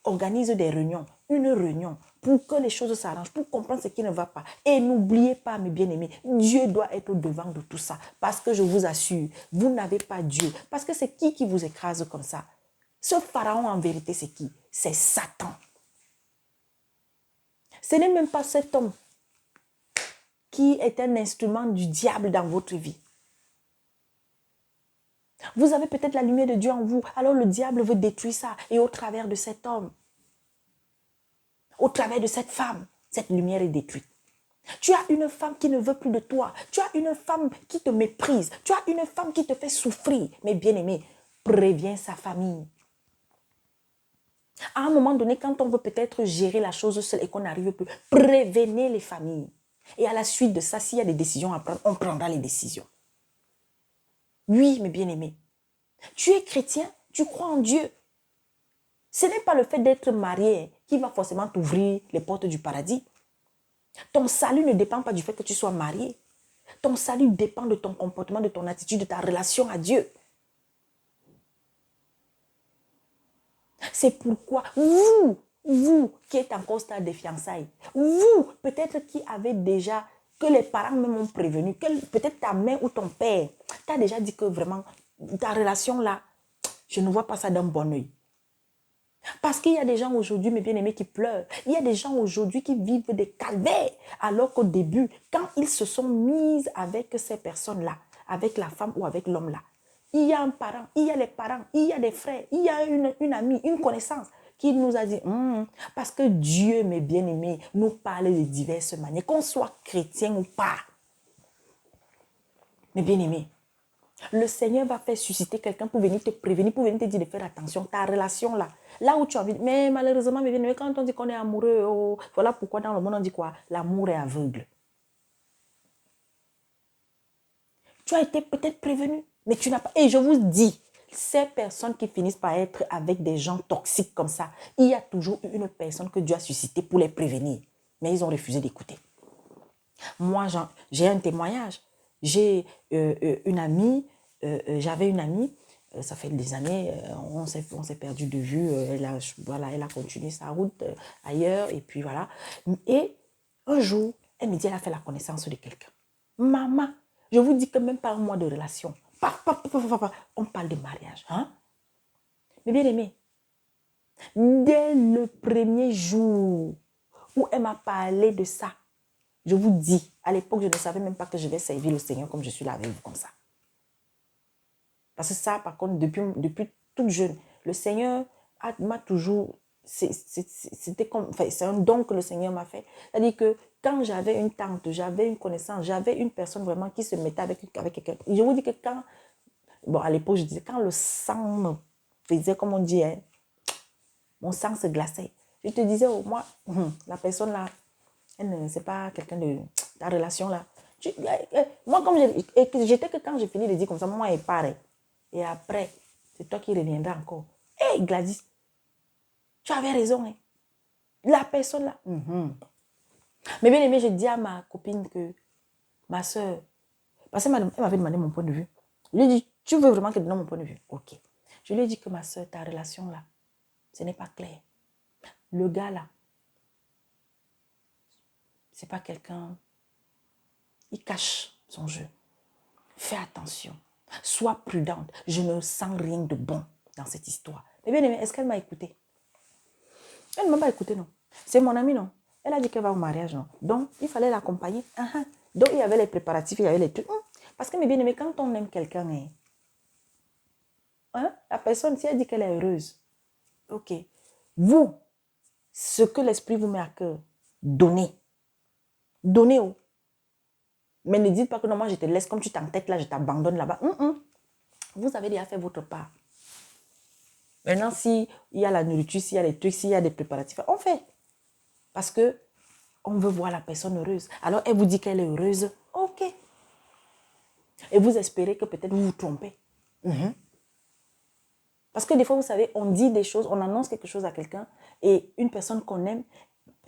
organise des réunions, une réunion, pour que les choses s'arrangent, pour comprendre ce qui ne va pas. Et n'oubliez pas, mes bien-aimés, Dieu doit être au devant de tout ça. Parce que je vous assure, vous n'avez pas Dieu. Parce que c'est qui vous écrase comme ça? Ce pharaon, en vérité, c'est qui? C'est Satan. Ce n'est même pas cet homme qui est un instrument du diable dans votre vie. Vous avez peut-être la lumière de Dieu en vous, alors le diable veut détruire ça. Et au travers de cet homme, au travers de cette femme, cette lumière est détruite. Tu as une femme qui ne veut plus de toi. Tu as une femme qui te méprise. Tu as une femme qui te fait souffrir. Mais bien aimé, préviens sa famille. À un moment donné, quand on veut peut-être gérer la chose seule et qu'on n'arrive plus, prévenez les familles. Et à la suite de ça, s'il y a des décisions à prendre, on prendra les décisions. Oui, mes bien-aimés. Tu es chrétien, tu crois en Dieu. Ce n'est pas le fait d'être marié qui va forcément t'ouvrir les portes du paradis. Ton salut ne dépend pas du fait que tu sois marié. Ton salut dépend de ton comportement, de ton attitude, de ta relation à Dieu. C'est pourquoi vous qui êtes encore au stade des fiançailles, vous peut-être qui avez déjà, que les parents même ont prévenu, que peut-être ta mère ou ton père t'a déjà dit que vraiment ta relation là, je ne vois pas ça d'un bon oeil. Parce qu'il y a des gens aujourd'hui, mes bien-aimés, qui pleurent. Il y a des gens aujourd'hui qui vivent des calvaires. Alors qu'au début, quand ils se sont mis avec ces personnes-là, avec la femme ou avec l'homme-là, il y a un parent, il y a les parents, il y a des frères, il y a une amie, une connaissance qui nous a dit, parce que Dieu, mes bien-aimés, nous parle de diverses manières, qu'on soit chrétien ou pas. Mes bien-aimés, le Seigneur va faire susciter quelqu'un pour venir te prévenir, pour venir te dire de faire attention. Ta relation là, là où tu as envie. Mais malheureusement, quand on dit qu'on est amoureux, oh, voilà pourquoi dans le monde on dit quoi? L'amour est aveugle. Tu as été peut-être prévenu, mais tu n'as pas. Et je vous dis, ces personnes qui finissent par être avec des gens toxiques comme ça, il y a toujours une personne que Dieu a suscitée pour les prévenir. Mais ils ont refusé d'écouter. Moi, j'ai un témoignage. J'ai une amie, j'avais une amie, ça fait des années, on s'est perdu de vue, elle a continué sa route ailleurs, et puis voilà. Et un jour, elle me dit, elle a fait la connaissance de quelqu'un. Maman, je vous dis que même pas un mois de relation, on parle de mariage. Hein? Mais bien aimé, dès le premier jour où elle m'a parlé de ça, je vous dis, à l'époque, je ne savais même pas que je vais servir le Seigneur comme je suis là avec vous, comme ça. Parce que ça, par contre, depuis toute jeune, le Seigneur m'a toujours... C'était comme... Enfin, c'est un don que le Seigneur m'a fait. C'est-à-dire que quand j'avais une tante, j'avais une connaissance, j'avais une personne vraiment qui se mettait avec quelqu'un. Je vous dis que quand... Bon, à l'époque, je disais, quand le sang me faisait, comme on dit, hein, mon sang se glaçait. Je te disais, oh, moi, la personne là, c'est pas quelqu'un de ta relation là. Moi, comme j'étais que quand j'ai fini de dire comme ça, moi, elle part. Et après, c'est toi qui reviendras encore. Hé, Gladys, tu avais raison. Hein. La personne là. Mais bien aimé, je dis à ma copine que ma soeur, parce qu'elle m'avait demandé mon point de vue. Je lui ai dit, tu veux vraiment que je donne mon point de vue? Ok. Je lui ai dit que ma soeur, ta relation là, ce n'est pas clair. Le gars là, c'est pas quelqu'un, il cache son jeu. Fais attention. Sois prudente. Je ne sens rien de bon dans cette histoire. Mais bien aimé, est-ce qu'elle m'a écouté? Elle ne m'a pas écouté, non. C'est mon amie, non. Elle a dit qu'elle va au mariage, non. Donc, il fallait l'accompagner. Donc, il y avait les préparatifs, il y avait les trucs. Parce que, mes bien aimés, quand on aime quelqu'un, la personne, si elle dit qu'elle est heureuse, ok. Vous, ce que l'esprit vous met à cœur, donnez. Donnez-au. Mais ne dites pas que non, moi je te laisse comme tu t'entêtes là, je t'abandonne là-bas. Vous avez déjà fait votre part. Maintenant, s'il y a la nourriture, s'il y a les trucs, s'il y a des préparatifs, on fait. Parce que on veut voir la personne heureuse. Alors, elle vous dit qu'elle est heureuse. Ok. Et vous espérez que peut-être vous vous trompez. Parce que des fois, vous savez, on dit des choses, on annonce quelque chose à quelqu'un et une personne qu'on aime,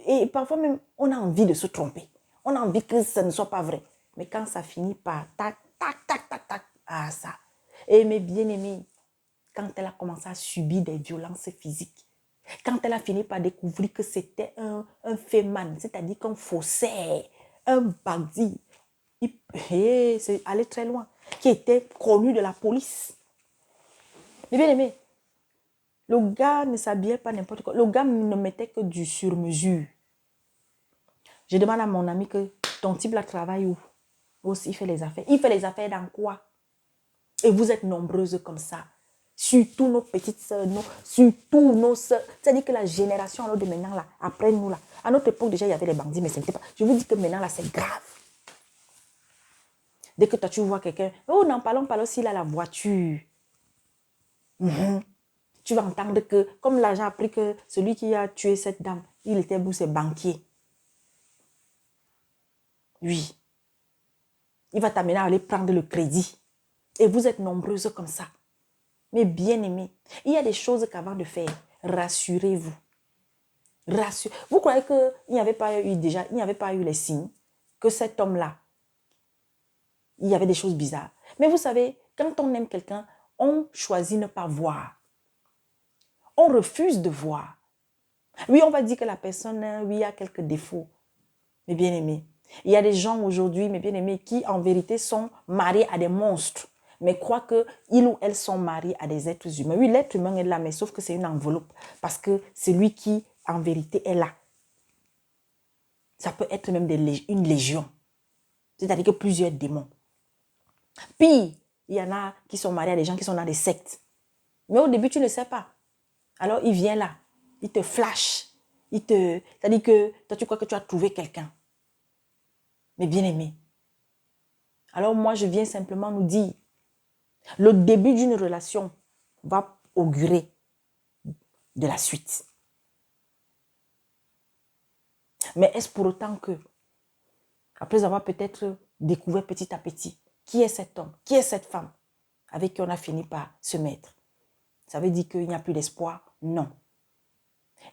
et parfois même, on a envie de se tromper. On a envie que ça ne soit pas vrai. Mais quand ça finit par tac, tac, tac, tac, tac, ah ça. Et mes bien-aimés, quand elle a commencé à subir des violences physiques, Quand elle a fini par découvrir que c'était un féman, c'est-à-dire qu'un faussaire, un bandit, c'est allé très loin, qui était connu de la police. Mais bien aimé, le gars ne s'habillait pas n'importe quoi. Le gars ne mettait que du sur-mesure. Je demande à mon ami que ton type là travaille où? Aussi, il fait les affaires. Il fait les affaires dans quoi? Et vous êtes nombreuses comme ça. Surtout nos petites soeurs, surtout nos soeurs. C'est-à-dire que la génération alors de maintenant, là, après nous, là, à notre époque déjà, il y avait les bandits, mais ce n'était pas. Je vous dis que maintenant, là, c'est grave. Dès que toi, tu vois quelqu'un, oh non, parlons aussi, il a la voiture. Tu vas entendre que, comme l'agent a appris que celui qui a tué cette dame, il était c'est banquier. Oui. Il va t'amener à aller prendre le crédit. Et vous êtes nombreuses comme ça. Mais bien aimés, il y a des choses qu'avant de faire, rassurez-vous. Vous croyez qu'il n'y avait pas eu déjà, il n'y avait pas eu les signes que cet homme-là, il y avait des choses bizarres. Mais vous savez, quand on aime quelqu'un, on choisit ne pas voir. On refuse de voir. Oui, on va dire que la personne, oui, a quelques défauts. Mais bien aimés, il y a des gens aujourd'hui, mes bien-aimés, qui en vérité sont mariés à des monstres, mais croient qu'ils ou elles sont mariés à des êtres humains. Oui, l'être humain est là, mais sauf que c'est une enveloppe, parce que c'est lui qui, en vérité, est là. Ça peut être même une légion, c'est-à-dire que plusieurs démons. Puis, il y en a qui sont mariés à des gens qui sont dans des sectes. Mais au début, tu ne sais pas. Alors, il vient là, il te flash, c'est-à-dire que toi, tu crois que tu as trouvé quelqu'un. Mais bien aimé. Alors moi, je viens simplement nous dire, le début d'une relation va augurer de la suite. Mais est-ce pour autant que, après avoir peut-être découvert petit à petit, qui est cet homme, qui est cette femme avec qui on a fini par se mettre, ça veut dire qu'il n'y a plus d'espoir? Non.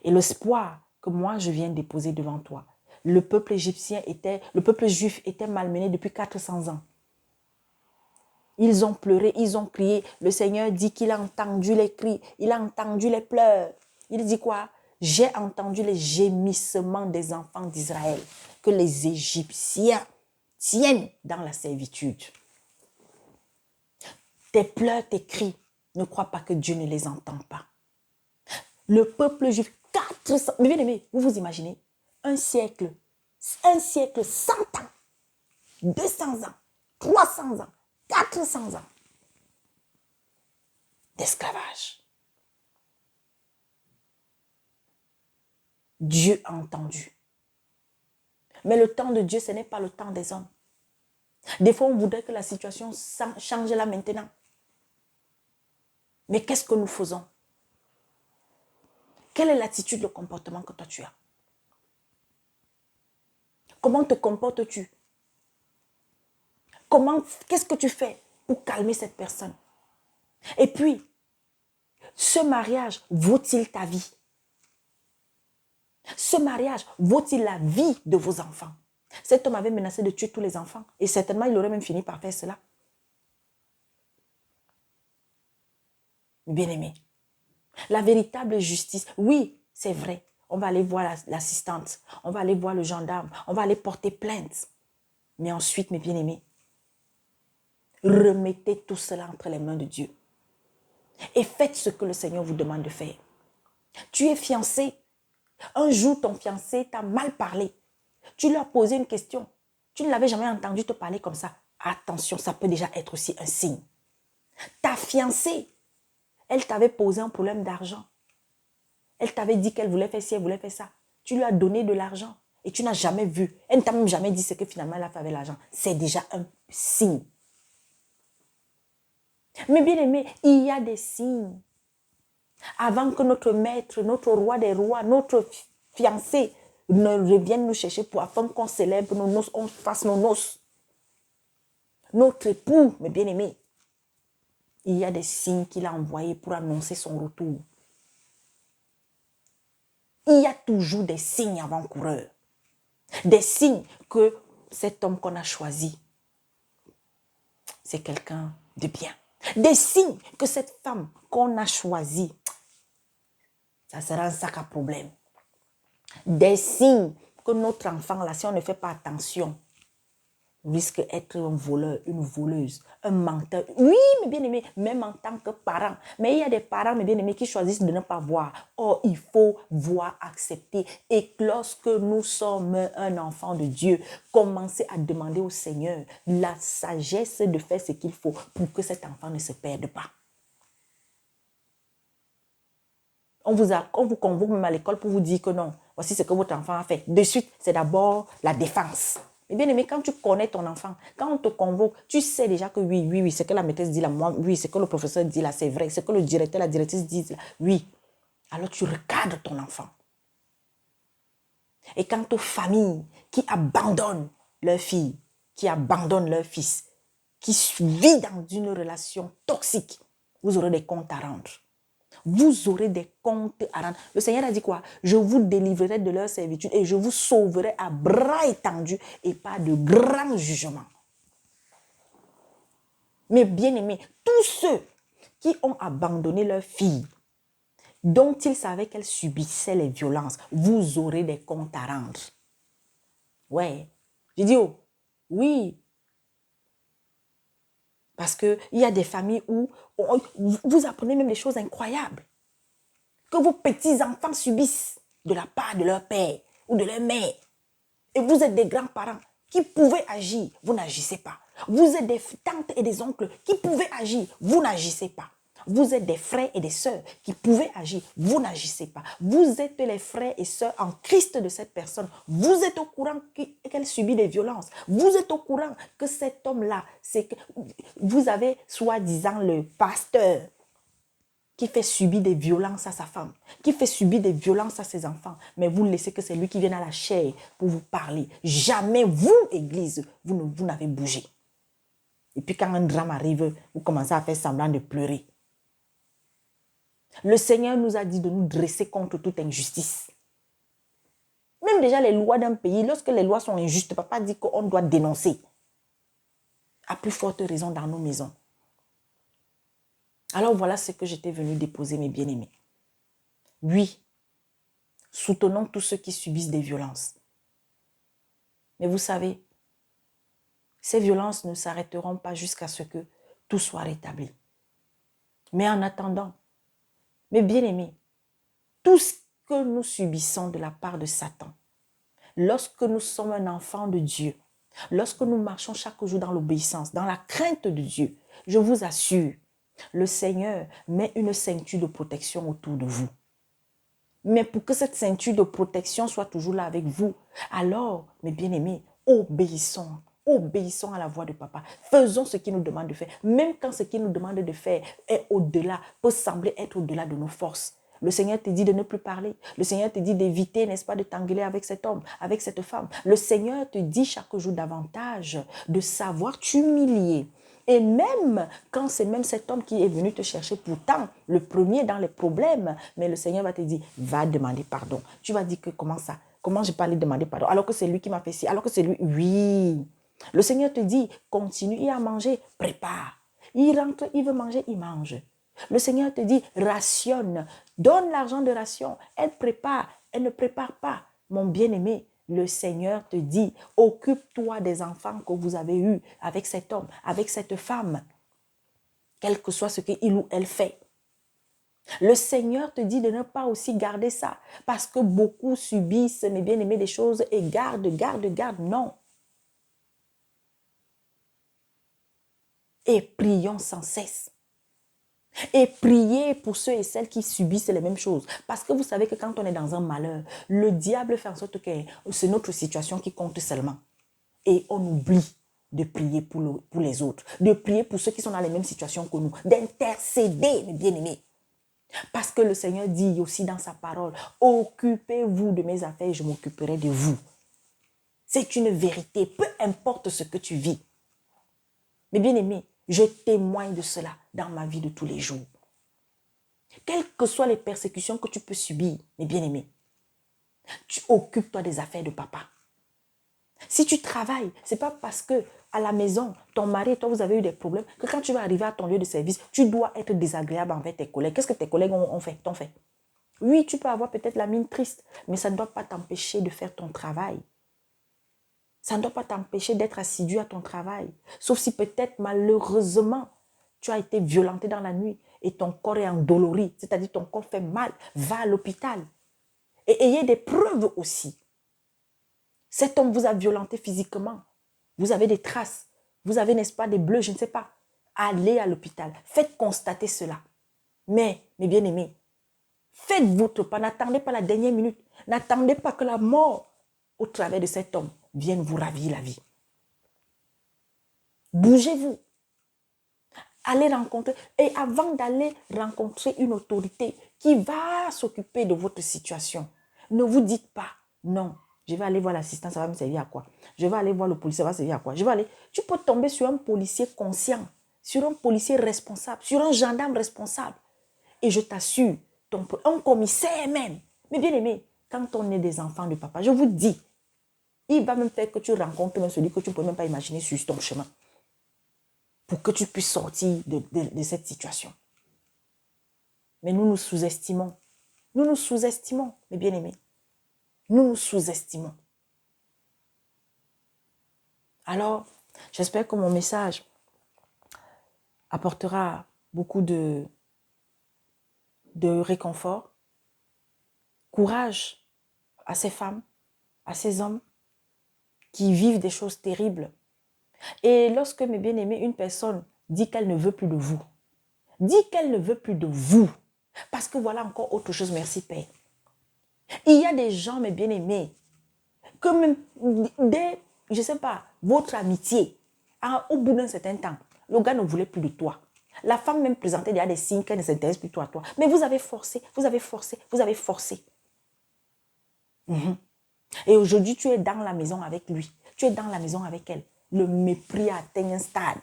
Et l'espoir que moi je viens déposer devant toi, le peuple juif était malmené depuis 400 ans. Ils ont pleuré, ils ont crié. Le Seigneur dit qu'il a entendu les cris, il a entendu les pleurs. Il dit quoi? J'ai entendu les gémissements des enfants d'Israël que les Égyptiens tiennent dans la servitude. Tes pleurs, tes cris, ne crois pas que Dieu ne les entend pas. Le peuple juif, 400, mais bien aimé, vous vous imaginez, un siècle, 100 ans, 200 ans, 300 ans, 400 ans d'esclavage. Dieu a entendu. Mais le temps de Dieu, ce n'est pas le temps des hommes. Des fois, on voudrait que la situation change là maintenant. Mais qu'est-ce que nous faisons? Quelle est l'attitude, le comportement que toi tu as? Comment te comportes-tu? Qu'est-ce que tu fais pour calmer cette personne? Et puis, ce mariage vaut-il ta vie? Ce mariage vaut-il la vie de vos enfants? Cet homme avait menacé de tuer tous les enfants et certainement il aurait même fini par faire cela. Bien-aimé, la véritable justice, oui, c'est vrai. On va aller voir l'assistante, on va aller voir le gendarme, on va aller porter plainte. Mais ensuite, mes bien-aimés, remettez tout cela entre les mains de Dieu. Et faites ce que le Seigneur vous demande de faire. Tu es fiancé. Un jour, ton fiancé t'a mal parlé. Tu lui as posé une question. Tu ne l'avais jamais entendu te parler comme ça. Attention, ça peut déjà être aussi un signe. Ta fiancée, elle t'avait posé un problème d'argent. Elle t'avait dit qu'elle voulait faire ci, elle voulait faire ça. Tu lui as donné de l'argent et tu n'as jamais vu. Elle ne t'a même jamais dit ce que finalement elle a fait avec l'argent. C'est déjà un signe. Mais bien aimé, il y a des signes. Avant que notre maître, notre roi des rois, notre fiancé ne revienne nous chercher afin qu'on célèbre nos noces, on fasse nos noces. Notre époux, mes bien-aimés, il y a des signes qu'il a envoyés pour annoncer son retour. Il y a toujours des signes avant-coureurs. Des signes que cet homme qu'on a choisi, c'est quelqu'un de bien. Des signes que cette femme qu'on a choisie, Ça sera un sac à problème. Des signes que notre enfant, là, si on ne fait pas attention, risque d'être un voleur, une voleuse, un menteur. Oui, mes bien-aimés, même en tant que parent. Mais il y a des parents, mes bien-aimés, qui choisissent de ne pas voir. Or, il faut voir, accepter. Et lorsque nous sommes un enfant de Dieu, commencez à demander au Seigneur la sagesse de faire ce qu'il faut pour que cet enfant ne se perde pas. On vous convoque même à l'école pour vous dire que non, voici ce que votre enfant a fait. De suite, c'est d'abord la défense. Mais bien aimé, quand tu connais ton enfant, quand on te convoque, tu sais déjà que oui, ce que la maîtresse dit là, moi, oui, ce que le professeur dit là, c'est vrai, ce que le directeur, la directrice dit là, oui. Alors tu recadres ton enfant. Et quant aux familles qui abandonnent leur fille, qui abandonnent leur fils, qui vivent dans une relation toxique, vous aurez des comptes à rendre. Vous aurez des comptes à rendre. Le Seigneur a dit quoi? Je vous délivrerai de leur servitude et je vous sauverai à bras étendus et pas de grands jugements. Mais bien aimés, tous ceux qui ont abandonné leur fille, dont ils savaient qu'elle subissait les violences, vous aurez des comptes à rendre. Ouais. J'ai dit, oh, oui. Parce qu'il y a des familles où vous apprenez même des choses incroyables que vos petits-enfants subissent de la part de leur père ou de leur mère. Et vous êtes des grands-parents qui pouvaient agir, vous n'agissez pas. Vous êtes des tantes et des oncles qui pouvaient agir, vous n'agissez pas. Vous êtes des frères et des sœurs qui pouvaient agir, vous n'agissez pas. Vous êtes les frères et sœurs en Christ de cette personne. Vous êtes au courant qu'elle subit des violences. Vous êtes au courant que cet homme-là, c'est que vous avez soi-disant le pasteur qui fait subir des violences à sa femme, qui fait subir des violences à ses enfants, mais vous laissez que c'est lui qui vienne à la chair pour vous parler. Jamais vous, Église, vous n'avez bougé. Et puis quand un drame arrive, vous commencez à faire semblant de pleurer. Le Seigneur nous a dit de nous dresser contre toute injustice. Même déjà les lois d'un pays, lorsque les lois sont injustes, papa dit qu'on doit dénoncer. À plus forte raison dans nos maisons. Alors voilà ce que j'étais venue déposer, mes bien-aimés. Oui, soutenons tous ceux qui subissent des violences. Mais vous savez, ces violences ne s'arrêteront pas jusqu'à ce que tout soit rétabli. Mais en attendant, mes bien-aimés, tout ce que nous subissons de la part de Satan, lorsque nous sommes un enfant de Dieu, lorsque nous marchons chaque jour dans l'obéissance, dans la crainte de Dieu, je vous assure, le Seigneur met une ceinture de protection autour de vous. Mais pour que cette ceinture de protection soit toujours là avec vous, alors, mes bien-aimés, obéissons. Obéissons à la voix de papa. Faisons ce qu'il nous demande de faire. Même quand ce qu'il nous demande de faire est au-delà, peut sembler être au-delà de nos forces. Le Seigneur te dit de ne plus parler. Le Seigneur te dit d'éviter, n'est-ce pas, de t'engueuler avec cet homme, avec cette femme. Le Seigneur te dit chaque jour davantage de savoir t'humilier. Et même quand c'est même cet homme qui est venu te chercher, pourtant, le premier dans les problèmes, mais le Seigneur va te dire, va demander pardon. Tu vas dire que comment ça? Comment je peux aller demander pardon? Alors que c'est lui qui m'a fait ci, alors que c'est lui, oui. Le Seigneur te dit, continue à manger, prépare. Il rentre, il veut manger, il mange. Le Seigneur te dit, rationne, donne l'argent de ration. Elle prépare, elle ne prépare pas. Mon bien-aimé, le Seigneur te dit, occupe-toi des enfants que vous avez eus avec cet homme, avec cette femme, quel que soit ce qu'il ou elle fait. Le Seigneur te dit de ne pas aussi garder ça, parce que beaucoup subissent, mes bien-aimés, des choses et garde, non. Et prions sans cesse. Et priez pour ceux et celles qui subissent les mêmes choses. Parce que vous savez que quand on est dans un malheur, le diable fait en sorte que c'est notre situation qui compte seulement. Et on oublie de prier pour les autres, de prier pour ceux qui sont dans les mêmes situations que nous, d'intercéder, mes bien-aimés. Parce que le Seigneur dit aussi dans sa parole, occupez-vous de mes affaires et je m'occuperai de vous. C'est une vérité, peu importe ce que tu vis. Mais bien-aimés, je témoigne de cela dans ma vie de tous les jours. Quelles que soient les persécutions que tu peux subir, mes bien-aimés, tu occupes-toi des affaires de papa. Si tu travailles, ce n'est pas parce que à la maison, ton mari et toi, vous avez eu des problèmes, que quand tu vas arriver à ton lieu de service, tu dois être désagréable envers tes collègues. Qu'est-ce que tes collègues t'ont fait? Oui, tu peux avoir peut-être la mine triste, mais ça ne doit pas t'empêcher de faire ton travail. Ça ne doit pas t'empêcher d'être assidu à ton travail. Sauf si peut-être malheureusement, tu as été violenté dans la nuit et ton corps est endolori, c'est-à-dire ton corps fait mal. Va à l'hôpital. Et ayez des preuves aussi. Cet homme vous a violenté physiquement. Vous avez des traces. Vous avez, n'est-ce pas, des bleus, je ne sais pas. Allez à l'hôpital. Faites constater cela. Mais, mes bien-aimés, faites votre pas. N'attendez pas la dernière minute. N'attendez pas que la mort, au travers de cet homme, vienne vous ravir la vie. Bougez-vous. Allez rencontrer. Et avant d'aller rencontrer une autorité qui va s'occuper de votre situation, ne vous dites pas, non, je vais aller voir l'assistant, ça va me servir à quoi? Je vais aller voir le policier, ça va servir à quoi? Je vais aller. Tu peux tomber sur un policier conscient, sur un policier responsable, sur un gendarme responsable. Et je t'assure, un commissaire même. Mais bien aimé, quand on est des enfants de papa, je vous dis, il va même faire que tu rencontres même celui que tu ne peux même pas imaginer sur ton chemin. Pour que tu puisses sortir de cette situation. Mais nous nous sous-estimons. Nous nous sous-estimons, mes bien-aimés. Nous nous sous-estimons. Alors, j'espère que mon message apportera beaucoup de réconfort, courage à ces femmes, à ces hommes qui vivent des choses terribles. Et lorsque, mes bien-aimés, une personne dit qu'elle ne veut plus de vous, dit qu'elle ne veut plus de vous, parce que voilà encore autre chose, merci Père. Il y a des gens, mes bien-aimés, que même dès, je ne sais pas, votre amitié, au bout d'un certain temps, le gars ne voulait plus de toi. La femme même présentait déjà des signes qu'elle ne s'intéresse plus à toi. Mais vous avez forcé, vous avez forcé, vous avez forcé. Et aujourd'hui, tu es dans la maison avec lui. Tu es dans la maison avec elle. Le mépris a atteint un stade.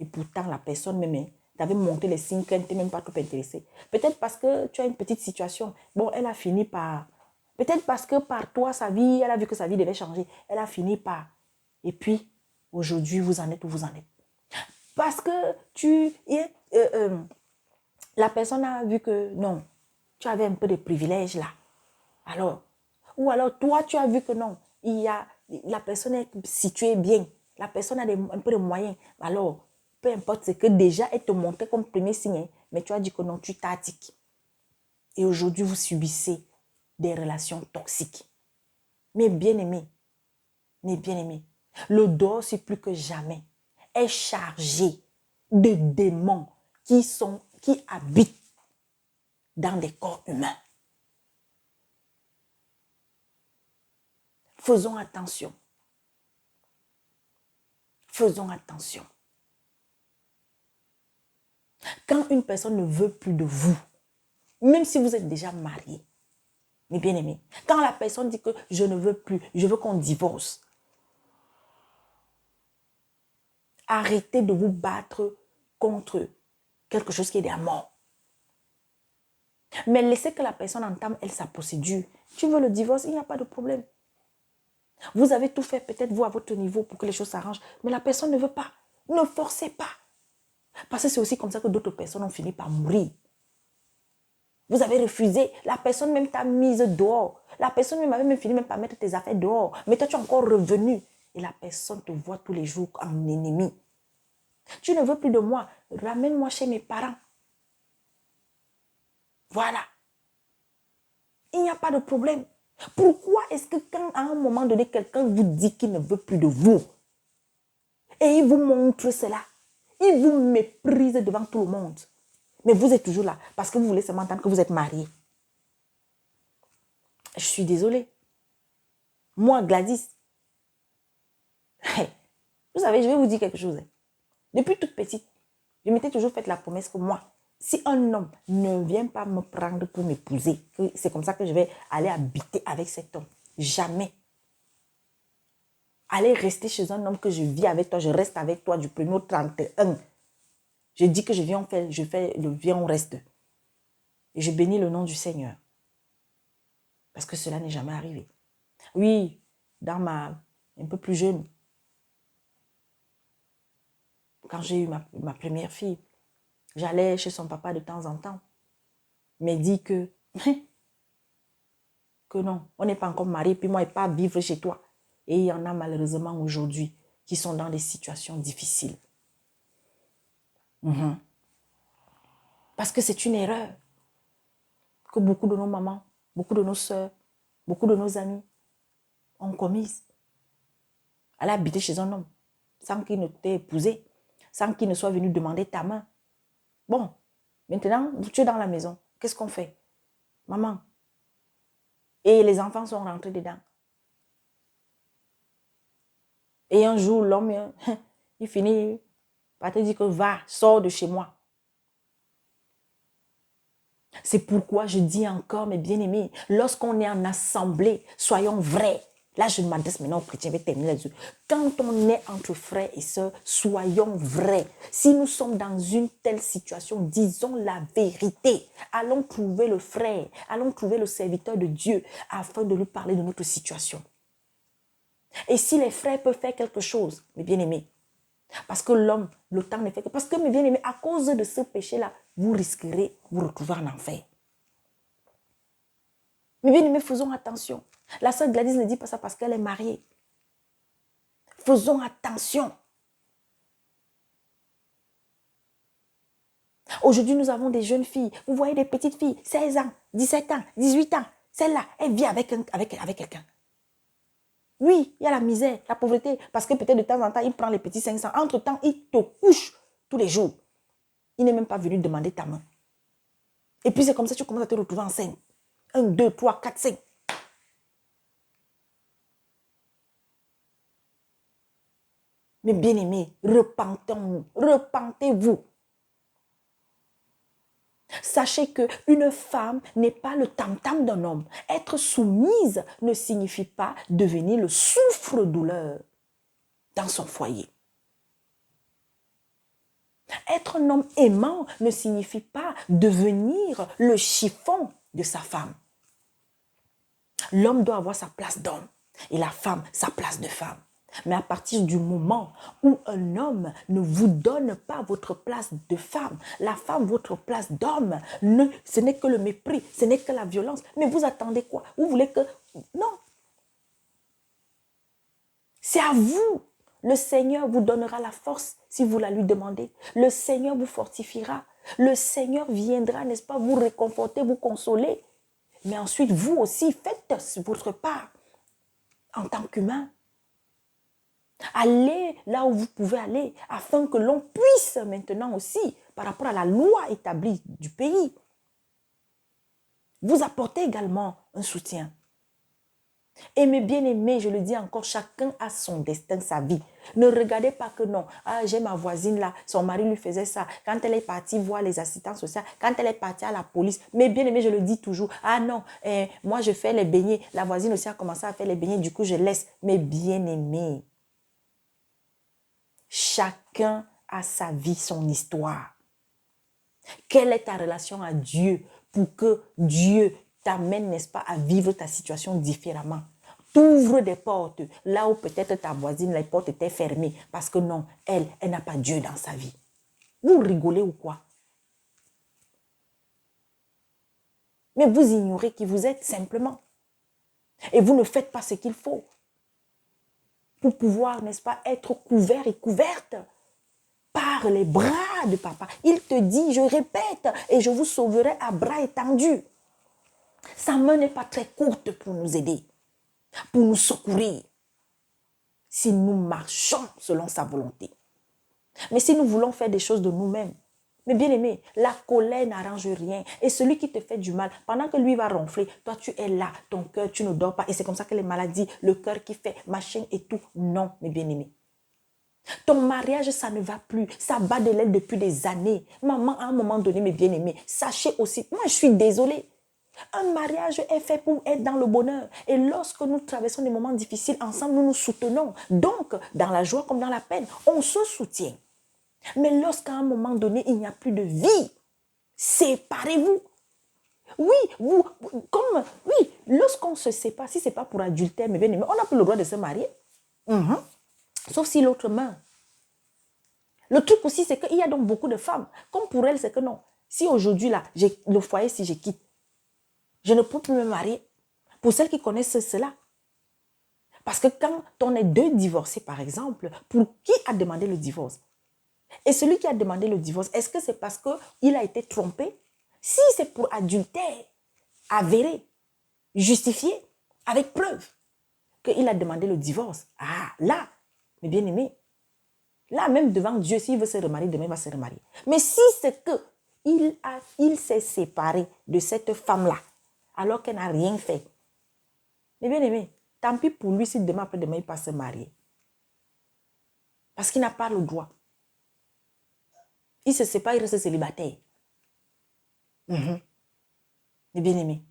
Et pourtant, la personne même, t'avait montré les signes qu'elle n'était même pas trop intéressée. Peut-être parce que tu as une petite situation. Bon, elle a fini par... Peut-être parce que par toi, sa vie, elle a vu que sa vie devait changer. Elle a fini par... Et puis, aujourd'hui, vous en êtes où vous en êtes. Parce que la personne a vu que non, tu avais un peu de privilèges là. Alors, ou alors toi, tu as vu que non, la personne est située bien. La personne a un peu de moyens. Alors, peu importe ce que déjà elle te montrait comme premier signe, mais tu as dit que non, tu t'attiques. Et aujourd'hui, vous subissez des relations toxiques. Mais bien aimé, le dehors, c'est plus que jamais, est chargé de démons qui habitent dans des corps humains. Faisons attention. Faisons attention. Quand une personne ne veut plus de vous, même si vous êtes déjà marié, mes bien-aimés, quand la personne dit que je ne veux plus, je veux qu'on divorce, arrêtez de vous battre contre quelque chose qui est de la mort. Mais laissez que la personne entame, elle, sa procédure. Tu veux le divorce, il n'y a pas de problème. Vous avez tout fait, peut-être vous, à votre niveau, pour que les choses s'arrangent. Mais la personne ne veut pas. Ne forcez pas. Parce que c'est aussi comme ça que d'autres personnes ont fini par mourir. Vous avez refusé. La personne même t'a mise dehors. La personne même avait même fini même par mettre tes affaires dehors. Mais toi, tu es encore revenu. Et la personne te voit tous les jours en ennemi. Tu ne veux plus de moi. Ramène-moi chez mes parents. Voilà. Il n'y a pas de problème. Pourquoi est-ce que quand à un moment donné, quelqu'un vous dit qu'il ne veut plus de vous et il vous montre cela, il vous méprise devant tout le monde, mais vous êtes toujours là parce que vous voulez seulement entendre que vous êtes marié. Je suis désolée. Moi, Gladys, vous savez, je vais vous dire quelque chose. Depuis toute petite, je m'étais toujours fait la promesse que moi, si un homme ne vient pas me prendre pour m'épouser, c'est comme ça que je vais aller habiter avec cet homme. Jamais. Aller rester chez un homme que je vis avec toi, je reste avec toi du 1er au 31. Je dis que je viens, je fais le viens, on reste. Et je bénis le nom du Seigneur. Parce que cela n'est jamais arrivé. Oui, un peu plus jeune, quand j'ai eu ma première fille, j'allais chez son papa de temps en temps. Mais dit que Que non, on n'est pas encore marié, puis moi, je ne vais pas vivre chez toi. Et il y en a malheureusement aujourd'hui qui sont dans des situations difficiles. Parce que c'est une erreur que beaucoup de nos mamans, beaucoup de nos soeurs, beaucoup de nos amis ont commise. Aller habiter chez un homme sans qu'il ne t'ait épousé, sans qu'il ne soit venu demander ta main. Bon, maintenant, tu es dans la maison. Qu'est-ce qu'on fait? Maman. Et les enfants sont rentrés dedans. Et un jour, l'homme, il finit par te dire que va, sors de chez moi. C'est pourquoi je dis encore, mes bien-aimés, lorsqu'on est en assemblée, soyons vrais. Là, je m'adresse maintenant aux chrétiens, je vais terminer les yeux. Quand on est entre frères et sœurs, soyons vrais. Si nous sommes dans une telle situation, disons la vérité. Allons trouver le frère, allons trouver le serviteur de Dieu afin de lui parler de notre situation. Et si les frères peuvent faire quelque chose, mes bien-aimés, parce que l'homme, le temps ne fait que... Parce que, mes bien-aimés, à cause de ce péché-là, vous risquerez de vous retrouver en enfer. Mes bien-aimés, faisons attention. La sœur Gladys ne dit pas ça parce qu'elle est mariée. Faisons attention. Aujourd'hui, nous avons des jeunes filles. Vous voyez des petites filles, 16 ans, 17 ans, 18 ans. Celle-là, elle vit avec quelqu'un. Oui, il y a la misère, la pauvreté, parce que peut-être de temps en temps, il prend les petits 500. Entre-temps, il te couche tous les jours. Il n'est même pas venu demander ta main. Et puis c'est comme ça que tu commences à te retrouver enceinte. 1, 2, 3, 4, 5. Mais bien-aimés, repentons-nous, repentez-vous. Sachez qu'une femme n'est pas le tam-tam d'un homme. Être soumise ne signifie pas devenir le souffre-douleur dans son foyer. Être un homme aimant ne signifie pas devenir le chiffon de sa femme. L'homme doit avoir sa place d'homme et la femme sa place de femme. Mais à partir du moment où un homme ne vous donne pas votre place de femme, la femme votre place d'homme, ce n'est que le mépris, ce n'est que la violence. Mais vous attendez quoi? Vous voulez que... Non. C'est à vous. Le Seigneur vous donnera la force si vous la lui demandez. Le Seigneur vous fortifiera. Le Seigneur viendra, n'est-ce pas, vous réconforter, vous consoler. Mais ensuite, vous aussi, faites votre part en tant qu'humain. Allez là où vous pouvez aller afin que l'on puisse maintenant aussi, par rapport à la loi établie du pays, vous apporter également un soutien. Et mes bien-aimés, je le dis encore, chacun a son destin, sa vie. Ne regardez pas que non. Ah, j'ai ma voisine là, son mari lui faisait ça. Quand elle est partie voir les assistants sociaux, quand elle est partie à la police. Mes bien-aimés, je le dis toujours. Ah non, moi je fais les beignets. La voisine aussi a commencé à faire les beignets, du coup je laisse. Mes bien-aimés, chacun a sa vie, son histoire. Quelle est ta relation à Dieu pour que Dieu t'amène, n'est-ce pas, à vivre ta situation différemment? T'ouvre des portes là où peut-être ta voisine, les portes étaient fermées parce que non, elle n'a pas Dieu dans sa vie. Vous rigolez ou quoi? Mais vous ignorez qui vous êtes simplement. Et vous ne faites pas ce qu'il faut pour pouvoir, n'est-ce pas, être couvert et couverte par les bras de papa. Il te dit, je répète, et je vous sauverai à bras étendus. Sa main n'est pas très courte pour nous aider, pour nous secourir, si nous marchons selon sa volonté. Mais si nous voulons faire des choses de nous-mêmes, mais bien aimé, la colère n'arrange rien. Et celui qui te fait du mal, pendant que lui va ronfler, toi tu es là, ton cœur, tu ne dors pas. Et c'est comme ça que les maladies, le cœur qui fait machin et tout. Non, mes bien-aimés. Ton mariage, ça ne va plus. Ça bat de l'aile depuis des années. Maman, à un moment donné, mes bien-aimés, sachez aussi, moi je suis désolée. Un mariage est fait pour être dans le bonheur. Et lorsque nous traversons des moments difficiles, ensemble, nous nous soutenons. Donc, dans la joie comme dans la peine, on se soutient. Mais lorsqu'à un moment donné, il n'y a plus de vie, séparez-vous. Oui, lorsqu'on se sépare, si ce n'est pas pour adultère, mais bien aimé, on n'a plus le droit de se marier. Sauf si l'autre meurt. Le truc aussi, c'est qu'il y a donc beaucoup de femmes. Comme pour elles, c'est que non. Si aujourd'hui, là, le foyer, si je quitte, Je ne peux plus me marier. Pour celles qui connaissent cela. Parce que quand on est deux divorcés, par exemple, pour qui a demandé le divorce? Et celui qui a demandé le divorce, est-ce que c'est parce qu'il a été trompé? Si c'est pour adultère, avéré, justifié, avec preuve, qu'il a demandé le divorce, ah, là, mes bien-aimés, là, même devant Dieu, s'il veut se remarier, demain, il va se remarier. Mais si c'est qu'il s'est séparé de cette femme-là, alors qu'elle n'a rien fait, mes bien-aimés, tant pis pour lui si demain après-demain, il ne peut pas se marier. Parce qu'il n'a pas le droit. Il se sépare, il reste célibataire. Mes bien-aimés.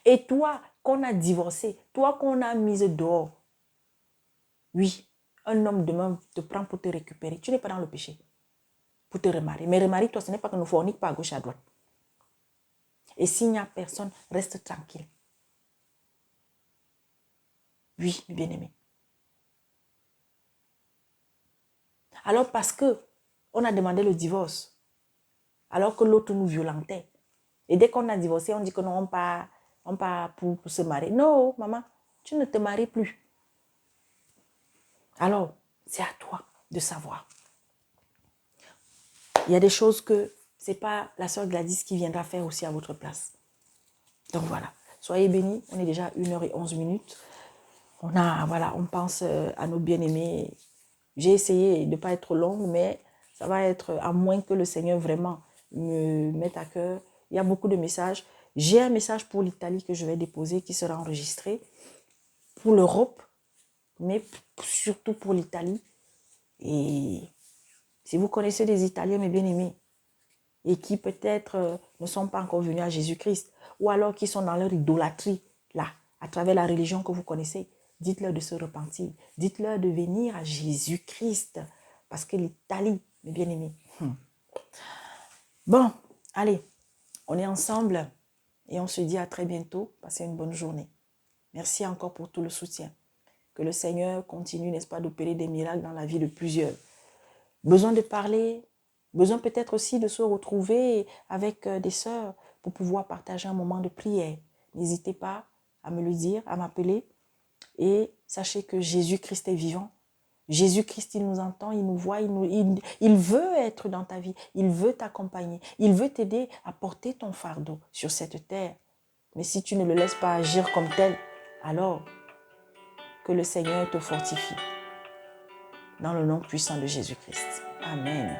Et toi, qu'on a divorcé, toi qu'on a mis dehors, oui, un homme demain te prend pour te récupérer. Tu n'es pas dans le péché. Pour te remarier. Mais remarie-toi, ce n'est pas que nous fornique pas à gauche à droite. Et s'il n'y a personne, reste tranquille. Oui, mes bien-aimés. Alors parce que on a demandé le divorce, alors que l'autre nous violentait. Et dès qu'on a divorcé, on dit que non, on part pour se marier. Non, maman, tu ne te maries plus. Alors, c'est à toi de savoir. Il y a des choses que ce n'est pas la sœur Gladys qui viendra faire aussi à votre place. Donc voilà, soyez bénis. On est déjà 1h11. On pense à nos bien-aimés. J'ai essayé de ne pas être longue, mais ça va être, à moins que le Seigneur vraiment me mette à cœur. Il y a beaucoup de messages. J'ai un message pour l'Italie que je vais déposer, qui sera enregistré. Pour l'Europe, mais surtout pour l'Italie. Et si vous connaissez des Italiens, mes bien-aimés, et qui peut-être ne sont pas encore venus à Jésus-Christ, ou alors qui sont dans leur idolâtrie, là, à travers la religion que vous connaissez, dites-leur de se repentir. Dites-leur de venir à Jésus-Christ. Parce que l'Italie, mes bien-aimés. Bon, allez, on est ensemble et on se dit à très bientôt. Passez une bonne journée. Merci encore pour tout le soutien. Que le Seigneur continue, n'est-ce pas, d'opérer des miracles dans la vie de plusieurs. Besoin de parler, besoin peut-être aussi de se retrouver avec des sœurs pour pouvoir partager un moment de prière. N'hésitez pas à me le dire, à m'appeler. Et sachez que Jésus-Christ est vivant. Jésus-Christ, il nous entend, il nous voit, il veut être dans ta vie, il veut t'accompagner, il veut t'aider à porter ton fardeau sur cette terre. Mais si tu ne le laisses pas agir comme tel, alors que le Seigneur te fortifie. Dans le nom puissant de Jésus-Christ. Amen.